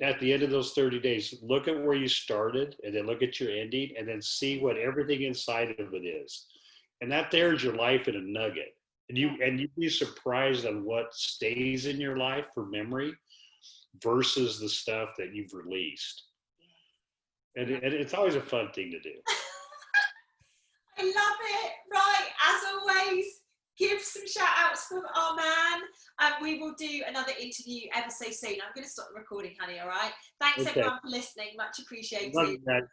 at the end of those 30 days, look at where you started and then look at your ending and then see what everything inside of it is. And that there's your life in a nugget. And you'd be surprised on what stays in your life for memory versus the stuff that you've released. And it's always a fun thing to do. I love it. Right, as always, give some shout outs for our man. And we will do another interview ever so soon. I'm going to stop the recording, honey, all right? Thanks everyone for listening. Much appreciated. Love you, guys.